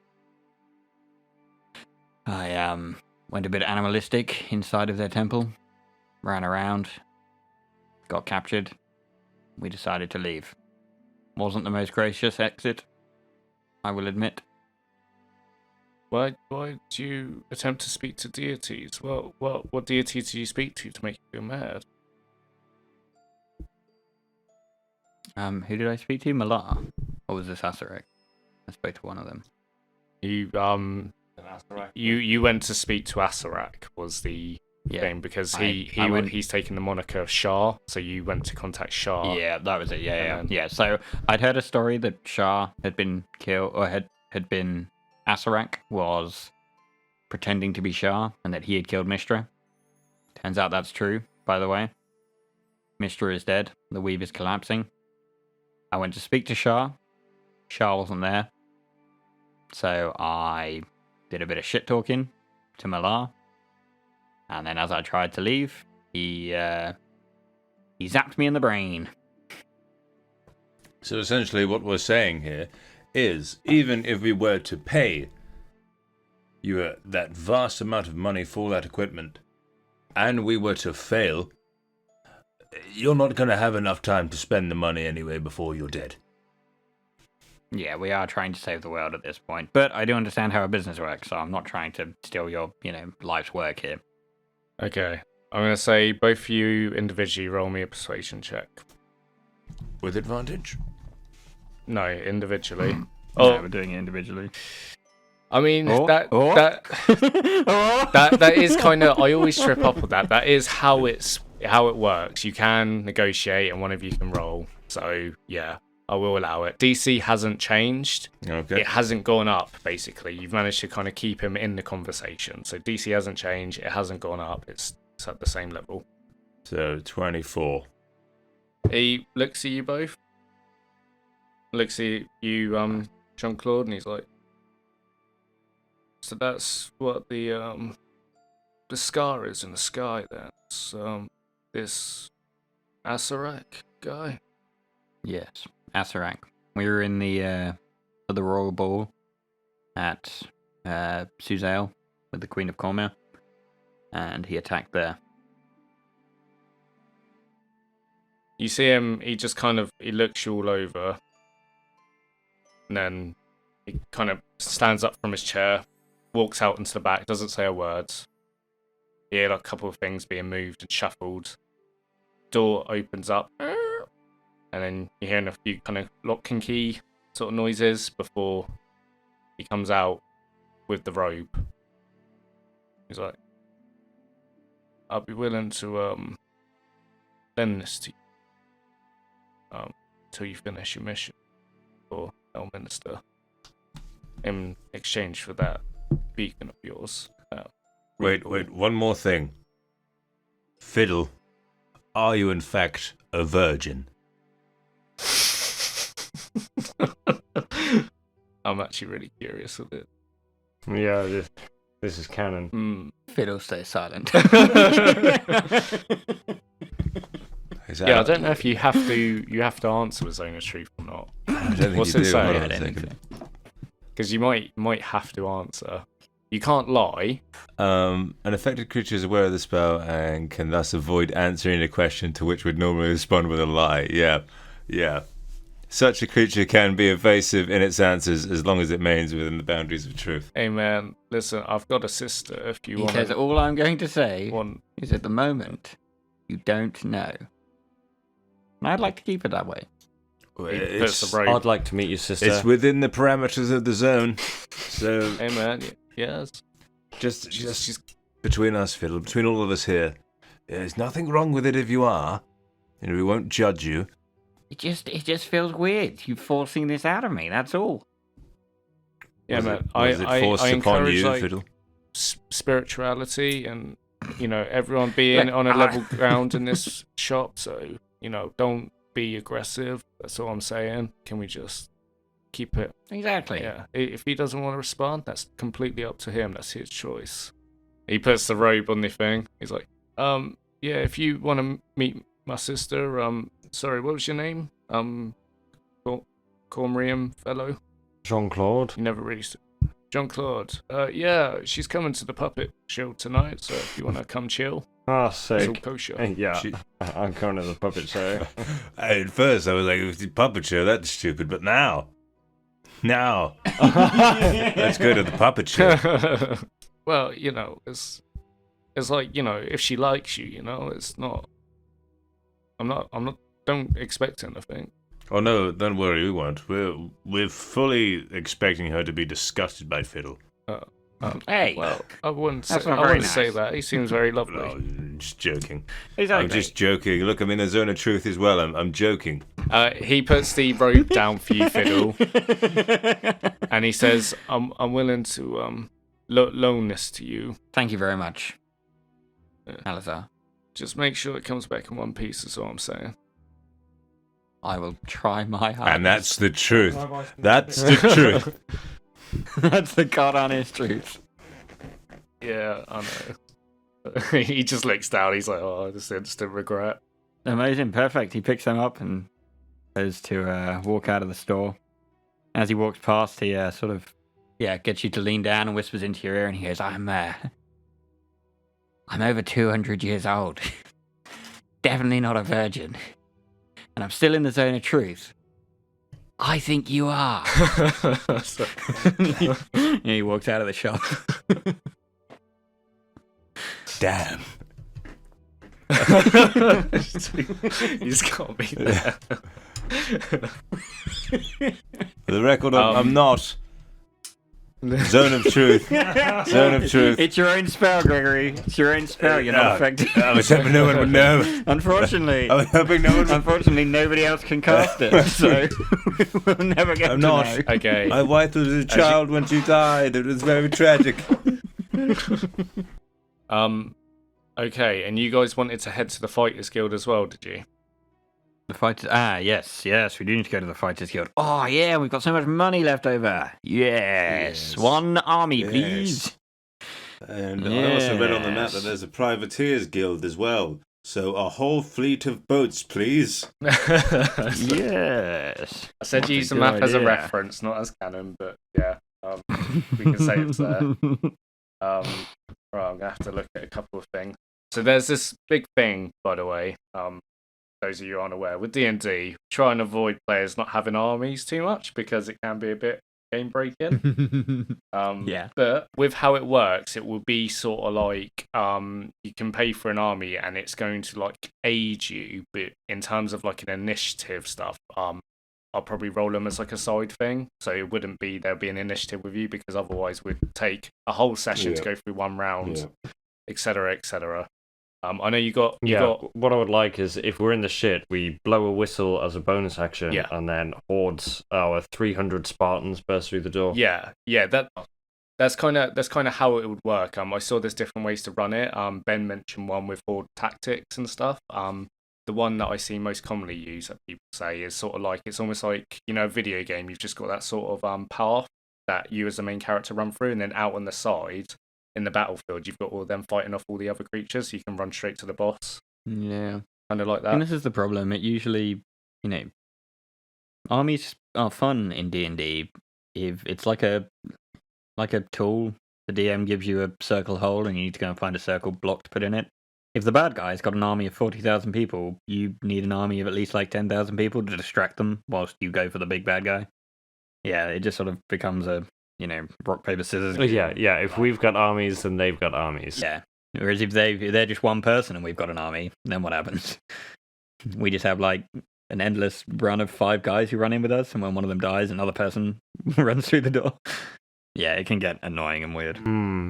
I went a bit animalistic inside of their temple, ran around, got captured. We decided to leave. Wasn't the most gracious exit, I will admit. Why did you attempt to speak to deities? What deities did you speak to make you feel mad? Who did I speak to? Malar? Or was this Acererak? I spoke to one of them. You went to speak to Acererak was the Yeah. thing because I went- he's taken the moniker of Shah, so you went to contact Shah. Yeah, that was it. Yeah. And then- Yeah, so I'd heard a story that Shah had been killed, or had been... Acererak was pretending to be Shah, and that he had killed Mistra. Turns out that's true, by the way. Mistra is dead. The weave is collapsing. I went to speak to Shah. Shah wasn't there. So I did a bit of shit talking to Malar. And then as I tried to leave, he zapped me in the brain. So essentially what we're saying here is, even if we were to pay you that vast amount of money for that equipment, and we were to fail, you're not going to have enough time to spend the money anyway before you're dead. Yeah, we are trying to save the world at this point. But I do understand how a business works, so I'm not trying to steal your, life's work here. Okay. I'm gonna say both of you individually roll me a persuasion check. With advantage? No, individually. Oh, we're doing it individually. I mean Oh, that oh. that is kind of, I always trip up with that. That is how it works. You can negotiate and one of you can roll. So yeah, I will allow it. DC hasn't changed. Okay. It hasn't gone up. Basically, you've managed to kind of keep him in the conversation. So DC hasn't changed. It hasn't gone up. It's at the same level. So 24. He looks at you both. Looks at you, Jean-Claude, and he's like, so that's what the scar is in the sky then. It's, this Acererak guy. Yes, Acererak. We were in the royal ball at Suzale with the Queen of Cormia, and he attacked there. You see him, he just he looks you all over, and then he kind of stands up from his chair, walks out into the back, doesn't say a word. You hear like, a couple of things being moved and shuffled. Door opens up, and then you're hearing a few kind of lock and key sort of noises before he comes out with the robe. He's like, I'll be willing to lend this to you till you finish your mission for Elminster in exchange for that beacon of yours. Wait, one more thing. Fiddle, are you in fact a virgin? I'm actually really curious with it. Yeah, this is canon. Fiddle stays silent. Yeah, I don't know if you have to answer the Zone of Truth or not. I don't think What's you it do. say? Hold on I a don't think second. Because you might have to answer. You can't lie. An affected creature is aware of the spell and can thus avoid answering a question to which would normally respond with a lie. Yeah. Such a creature can be evasive in its answers as long as it remains within the boundaries of truth. Hey man, listen, I've got a sister. If you He want, says, all I'm going to say want, is at the moment, you don't know. And I'd like to keep it that way. he puts the robe. I'd like to meet your sister. It's within the parameters of the zone. So Hey man, yes. just She's between us, Fiddle, between all of us here, there's nothing wrong with it if you are. We won't judge you. It just feels weird. You forcing this out of me. That's all. yeah, Was man. it, was it forced I upon encourage you, like Fiddle? spirituality and everyone being Look, on a level ground in this shop. So don't be aggressive. That's all I'm saying. Can we just keep it? Exactly. Yeah. If he doesn't want to respond, that's completely up to him. That's his choice. He puts the robe on the thing. He's like, yeah, if you want to meet my sister, sorry, what was your name? Cormrium fellow? Jean-Claude. You never really Jean-Claude. Yeah, she's coming to the puppet show tonight, so if you want to come chill, Ah, it's all sick. kosher. Yeah, She- I'm going to the puppet show. At first, I was like, "It's the puppet show, that's stupid," but now, let's go to the puppet show. Well, it's like, if she likes you, it's not. I'm not. Don't expect anything. Oh no, don't worry, we won't. We're fully expecting her to be disgusted by Fiddle. Hey, Well, I wouldn't say. That's not I very wouldn't say nice. that. He seems very lovely. No, just joking. exactly. I'm just joking. Look, I'm in a zone of truth as well. I'm joking. He puts the rope down for you, Fiddle, and he says, "I'm willing to loan this to you. Thank you very much, Yeah. Alizar. Just make sure it comes back in one piece." Is all I'm saying. I will try my hardest. And that's the truth. That's the truth. That's the god honest truth. Yeah, I know. He just looks down. He's like, "Oh, this instant regret." Amazing, perfect. He picks them up and goes to walk out of the store. As he walks past, he gets you to lean down and whispers into your ear, and he goes, I'm over 200 years old. Definitely not a virgin. And I'm still in the zone of truth. I think you are. So- Yeah, he walks out of the shop. Damn. He's got to be there. For the record, I'm not. Zone of truth. Zone of truth. It's your own spell, Gregory. It's your own spell. You're not affected. I was hoping no one would know. Unfortunately. I was hoping no one would. Unfortunately, nobody else can cast it, so we'll never get I'm to not. know. Okay. My wife was a child when she died. It was very tragic. Okay, and you guys wanted to head to the Fighters Guild as well, did you? The fighters. Yes, we do need to go to the Fighters Guild. Oh, yeah, we've got so much money left over. Yes. Yes. One army, Yes. please. And I also read on the map that Yes. there's a privateers guild as well. So a whole fleet of boats, please. Yes. I said What a use the good map as a idea. reference, not as canon, but yeah, we can say it's there. Right, I'm gonna have to look at a couple of things. So there's this big thing, by the way. Those of you who aren't aware, with D&D, try and avoid players not having armies too much because it can be a bit game breaking. Yeah. But with how it works, it will be sort of like you can pay for an army and it's going to like aid you, but in terms of like an initiative stuff, I'll probably roll them as like a side thing. So it wouldn't be there'll be an initiative with you because otherwise we'd take a whole session to go through one round, etc., etc. I know you got. What I would like is if we're in the shit, we blow a whistle as a bonus action, and then hordes our 300 Spartans burst through the door. Yeah. That's kind of how it would work. I saw there's different ways to run it. Ben mentioned one with horde tactics and stuff. The one that I see most commonly used that people say is sort of like it's almost like a video game. You've just got that sort of path that you as the main character run through, and then out on the side in the battlefield, you've got all of them fighting off all the other creatures, so you can run straight to the boss. Yeah. Kind of like that. And this is the problem. It usually, armies are fun in D&D if it's like a tool. The DM gives you a circle hole and you need to go and find a circle block to put in it. If the bad guy's got an army of 40,000 people, you need an army of at least like 10,000 people to distract them whilst you go for the big bad guy. Yeah, it just sort of becomes a rock, paper, scissors. Yeah. If we've got armies, then they've got armies. Yeah. Whereas if they're just one person and we've got an army, then what happens? We just have like an endless run of 5 guys who run in with us, and when one of them dies, another person runs through the door. Yeah, it can get annoying and weird.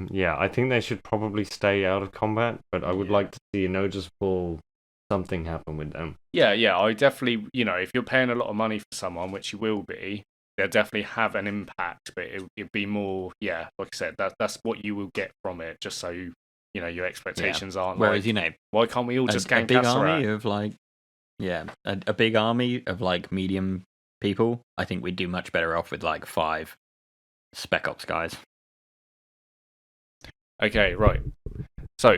Yeah, I think they should probably stay out of combat, but I would like to see a noticeable something happen with them. Yeah, I definitely, if you're paying a lot of money for someone, which you will be, they'll definitely have an impact, but it'd be more, like I said, that's what you will get from it, just so your expectations aren't. Whereas, why can't we all just gank a big Acererak? army of like, a big army of like medium people, I think we'd do much better off with like 5 Spec Ops guys. Okay, right. So,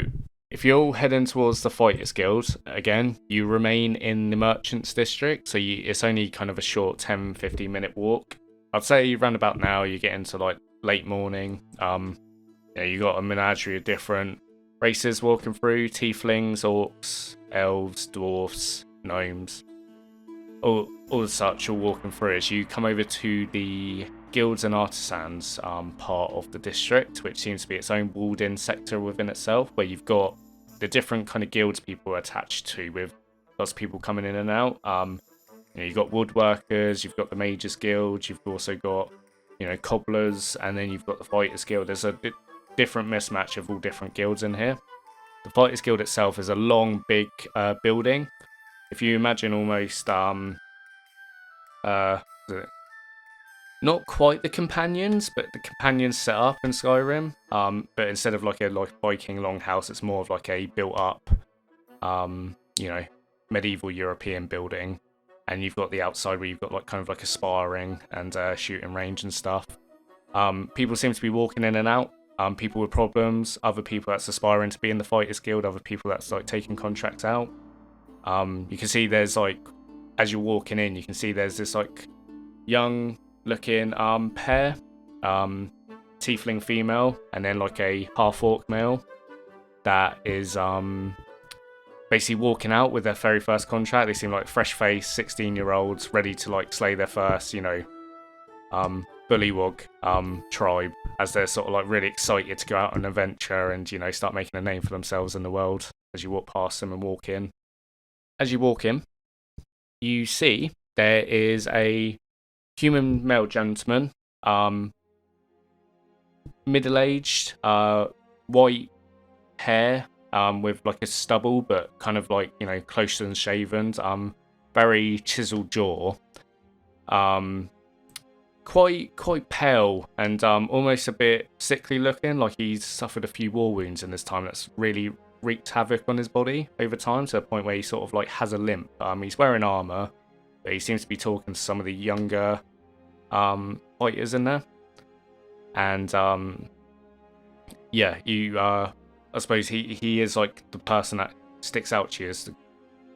if you're all heading towards the Fighters Guild, again, you remain in the Merchants District, so it's only kind of a short 10-15 minute walk. I'd say round about now, you get into like late morning. You got a menagerie of different races walking through: tieflings, orcs, elves, dwarfs, gnomes, all such are walking through as you come over to the Guilds and Artisans part of the district, which seems to be its own walled-in sector within itself, where you've got the different kind of guilds people are attached to, with lots of people coming in and out. You've got woodworkers, you've got the Mages Guild, you've also got cobblers, and then you've got the Fighters Guild. There's a different mismatch of all different guilds in here. The Fighters Guild itself is a long, big building. If you imagine almost not quite the Companions, but the Companions set up in Skyrim. But instead of like a Viking longhouse, it's more of like a built-up, medieval European building. And you've got the outside where you've got like kind of like a sparring and shooting range and stuff. People seem to be walking in and out. People with problems, other people that's aspiring to be in the Fighters Guild, other people that's like taking contracts out. You can see there's like, as you're walking in, you can see there's this like young looking pair, tiefling female, and then like a half-orc male that is basically walking out with their very first contract. They seem like fresh-faced 16-year-olds ready to like slay their first, bullywog tribe, as they're sort of like really excited to go out on an adventure and start making a name for themselves in the world. As you walk past them and walk in, you see there is a human male gentleman, middle-aged, white hair, with like a stubble, but kind of like close and shaven, very chiseled jaw, quite pale and almost a bit sickly looking, like he's suffered a few war wounds in this time. That's really wreaked havoc on his body over time to the point where he sort of like has a limp. He's wearing armor, but he seems to be talking to some of the younger fighters in there. And yeah, you I suppose he is like the person that sticks out to you as the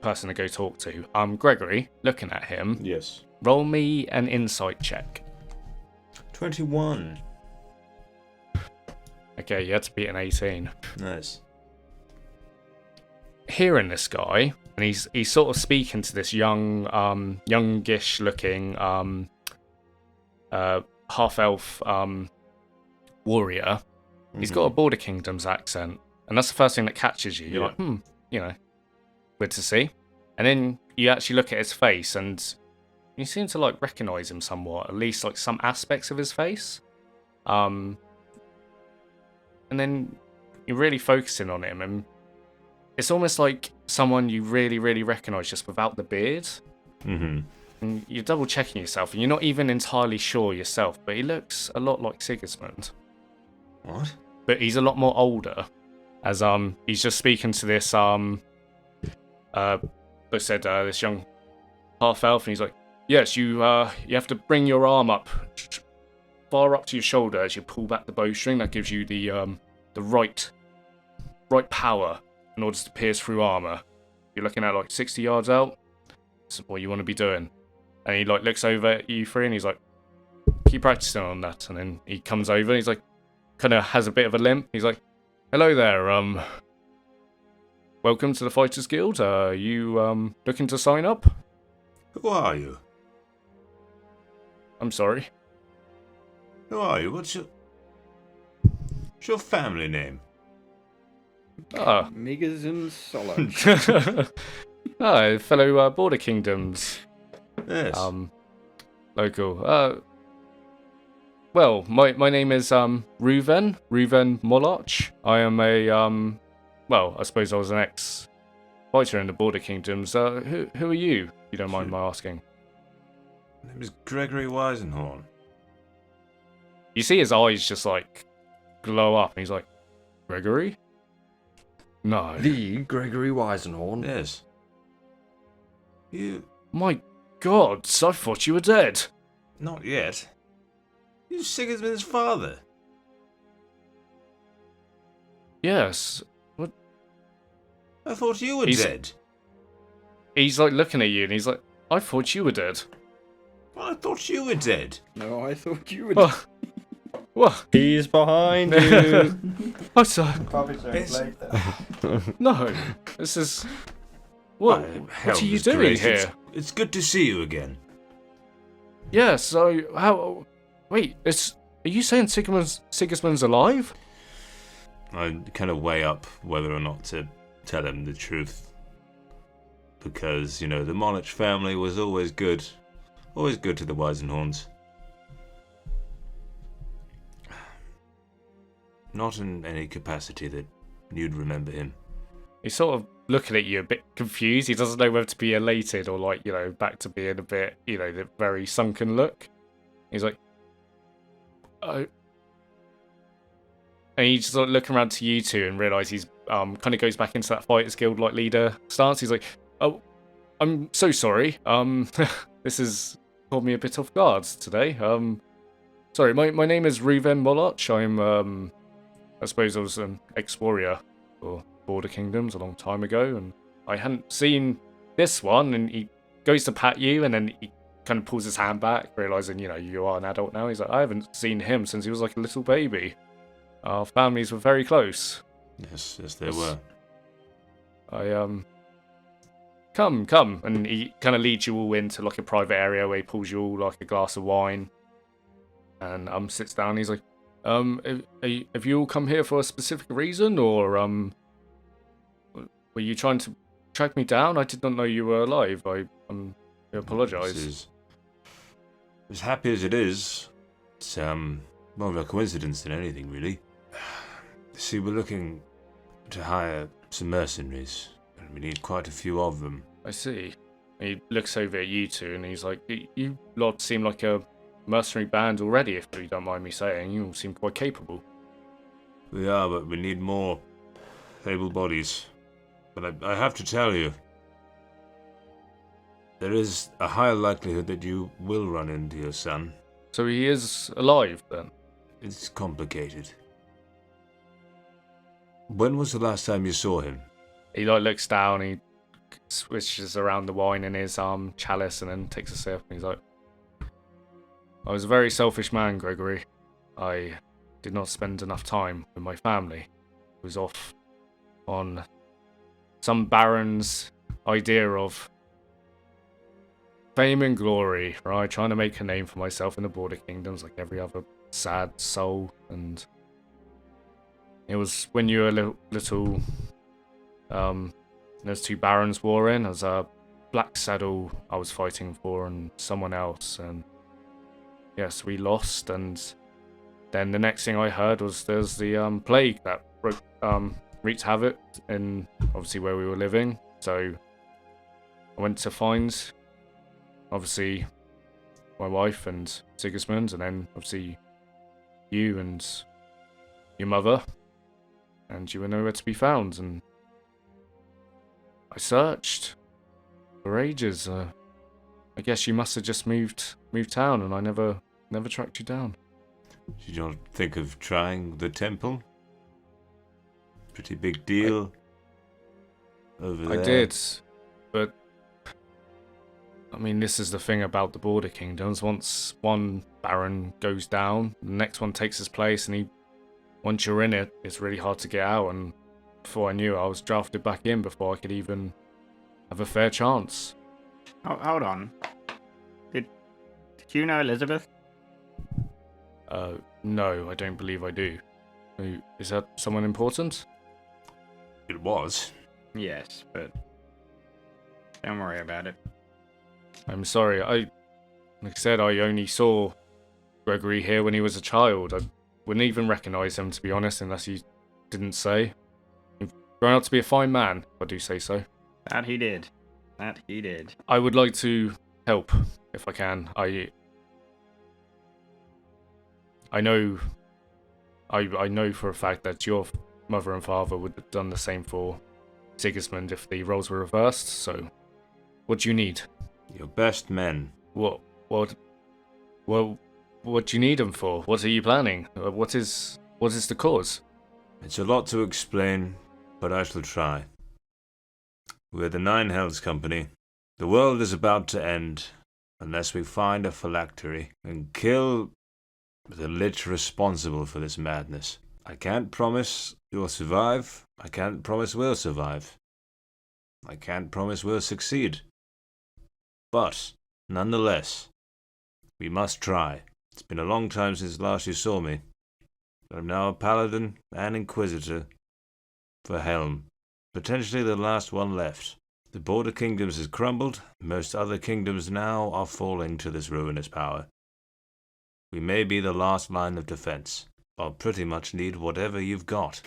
person to go talk to. Gregory, looking at him, Yes. roll me an insight check. 21. Okay, you had to beat an 18. Nice. Hearing this guy, and he's sort of speaking to this youngish looking half elf warrior. He's got a Border Kingdoms accent, and that's the first thing that catches you. You're like, you know, good to see. And then you actually look at his face, and you seem to like recognize him somewhat, at least like some aspects of his face. And then you're really focusing on him, and it's almost like someone you really, really recognize just without the beard. Mm-hmm. And you're double checking yourself, and you're not even entirely sure yourself, but he looks a lot like Sigismund. What? But he's a lot more older, as he's just speaking to this this young half elf, and he's like, yes, you have to bring your arm up far up to your shoulder as you pull back the bowstring. That gives you the right power in order to pierce through armor. You're looking at like 60 yards out. That's what you want to be doing. And he like looks over at you three, and he's like, keep practicing on that. And then he comes over, and he's like, kind of has a bit of a limp. He's like, hello there, welcome to the Fighters Guild. Are you looking to sign up? Who are you? I'm sorry. Who are you? What's your family name? Ah, Migas and Solo. fellow Border Kingdoms. Yes. Local. Well, my name is Reuven Moloch. I am a well, I suppose I was an ex-fighter in the Border Kingdoms. Who are you, if you don't mind my asking? My name is Gregory Weisenhorn. You see his eyes just like glow up, and he's like, Gregory? No. The Gregory Weisenhorn. Yes. You... My God, I thought you were dead. Not yet. You're Sigismund's father. Yes. I thought you were dead. He's like looking at you, and he's like, I thought you were dead. Well, I thought you were dead. No, I thought you would. What? He's behind you. Oh, sir. Probably so It's- late then. No. This is... What are you doing here? It's good to see you again. Yeah, so how... Wait, are you saying Sigismund's alive? I kind of weigh up whether or not to tell him the truth. Because, you know, the Monarch family was always good. Always good to the Weisenhorns. Not in any capacity that you'd remember him. He's sort of looking at you a bit confused. He doesn't know whether to be elated or, like, you know, back to being a bit, you know, the very sunken look. He's like, oh. And he's just like looking around to you two and realise he's kind of goes back into that Fighters Guild like leader stance. He's like, oh, I'm so sorry. This has caught me a bit off guard today. Sorry, my name is Reuven Moloch. I'm I suppose I was an ex-warrior for Border Kingdoms a long time ago, and I hadn't seen this one. And he goes to pat you, and then he kind of pulls his hand back, realising, you know, you are an adult now. He's like, I haven't seen him since he was like a little baby. Our families were very close. Yes, they were. I come, and he kind of leads you all into like a private area where he pulls you all like a glass of wine, and sits down. He's like, have you all come here for a specific reason, or were you trying to track me down? I did not know you were alive. I apologise. As happy as it is, it's more of a coincidence than anything, really. See, we're looking to hire some mercenaries, and we need quite a few of them. I see. He looks over at you two, and he's like, you lot seem like a mercenary band already, if you don't mind me saying. You all seem quite capable. We are, but we need more able bodies. But I have to tell you, there is a high likelihood that you will run into your son. So he is alive then? It's complicated. When was the last time you saw him? He looks down, he swishes around the wine in his chalice and then takes a sip and he's like, I was a very selfish man, Gregory. I did not spend enough time with my family. I was off on some baron's idea of fame and glory, right? Trying to make a name for myself in the Border Kingdoms like every other sad soul. And it was when you were little, there's two barons warring. There's a Black Saddle I was fighting for and someone else. And yes, we lost. And then the next thing I heard was there's the plague that wreaked havoc in obviously where we were living. So I went to find obviously my wife and Sigismund, and then obviously you and your mother, and you were nowhere to be found. And I searched for ages. I guess you must have just moved town, and I never tracked you down. Did you not think of trying the temple? Pretty big deal over there. I did, but I mean, this is the thing about the Border Kingdoms. Once one baron goes down, the next one takes his place, and once you're in it, it's really hard to get out. And before I knew it, I was drafted back in before I could even have a fair chance. Oh, hold on. Did you know Elizabeth? No, I don't believe I do. Is that someone important? It was. Yes, but don't worry about it. I'm sorry. Like I said, I only saw Gregory here when he was a child. I wouldn't even recognise him, to be honest, unless you didn't say. You've grown out to be a fine man, if I do say so. That he did. I would like to help, if I can. I know for a fact that your mother and father would have done the same for Sigismund if the roles were reversed, so what do you need? Your best men. What do you need them for? What are you planning? What is the cause? It's a lot to explain, but I shall try. We're the Nine Hells Company. The world is about to end unless we find a phylactery and kill the lich responsible for this madness. I can't promise you'll survive. I can't promise we'll survive. I can't promise we'll succeed. But, nonetheless, we must try. It's been a long time since last you saw me. I'm now a paladin and inquisitor for Helm. Potentially the last one left. The Border Kingdoms has crumbled. Most other kingdoms now are falling to this ruinous power. We may be the last line of defense. I'll pretty much need whatever you've got.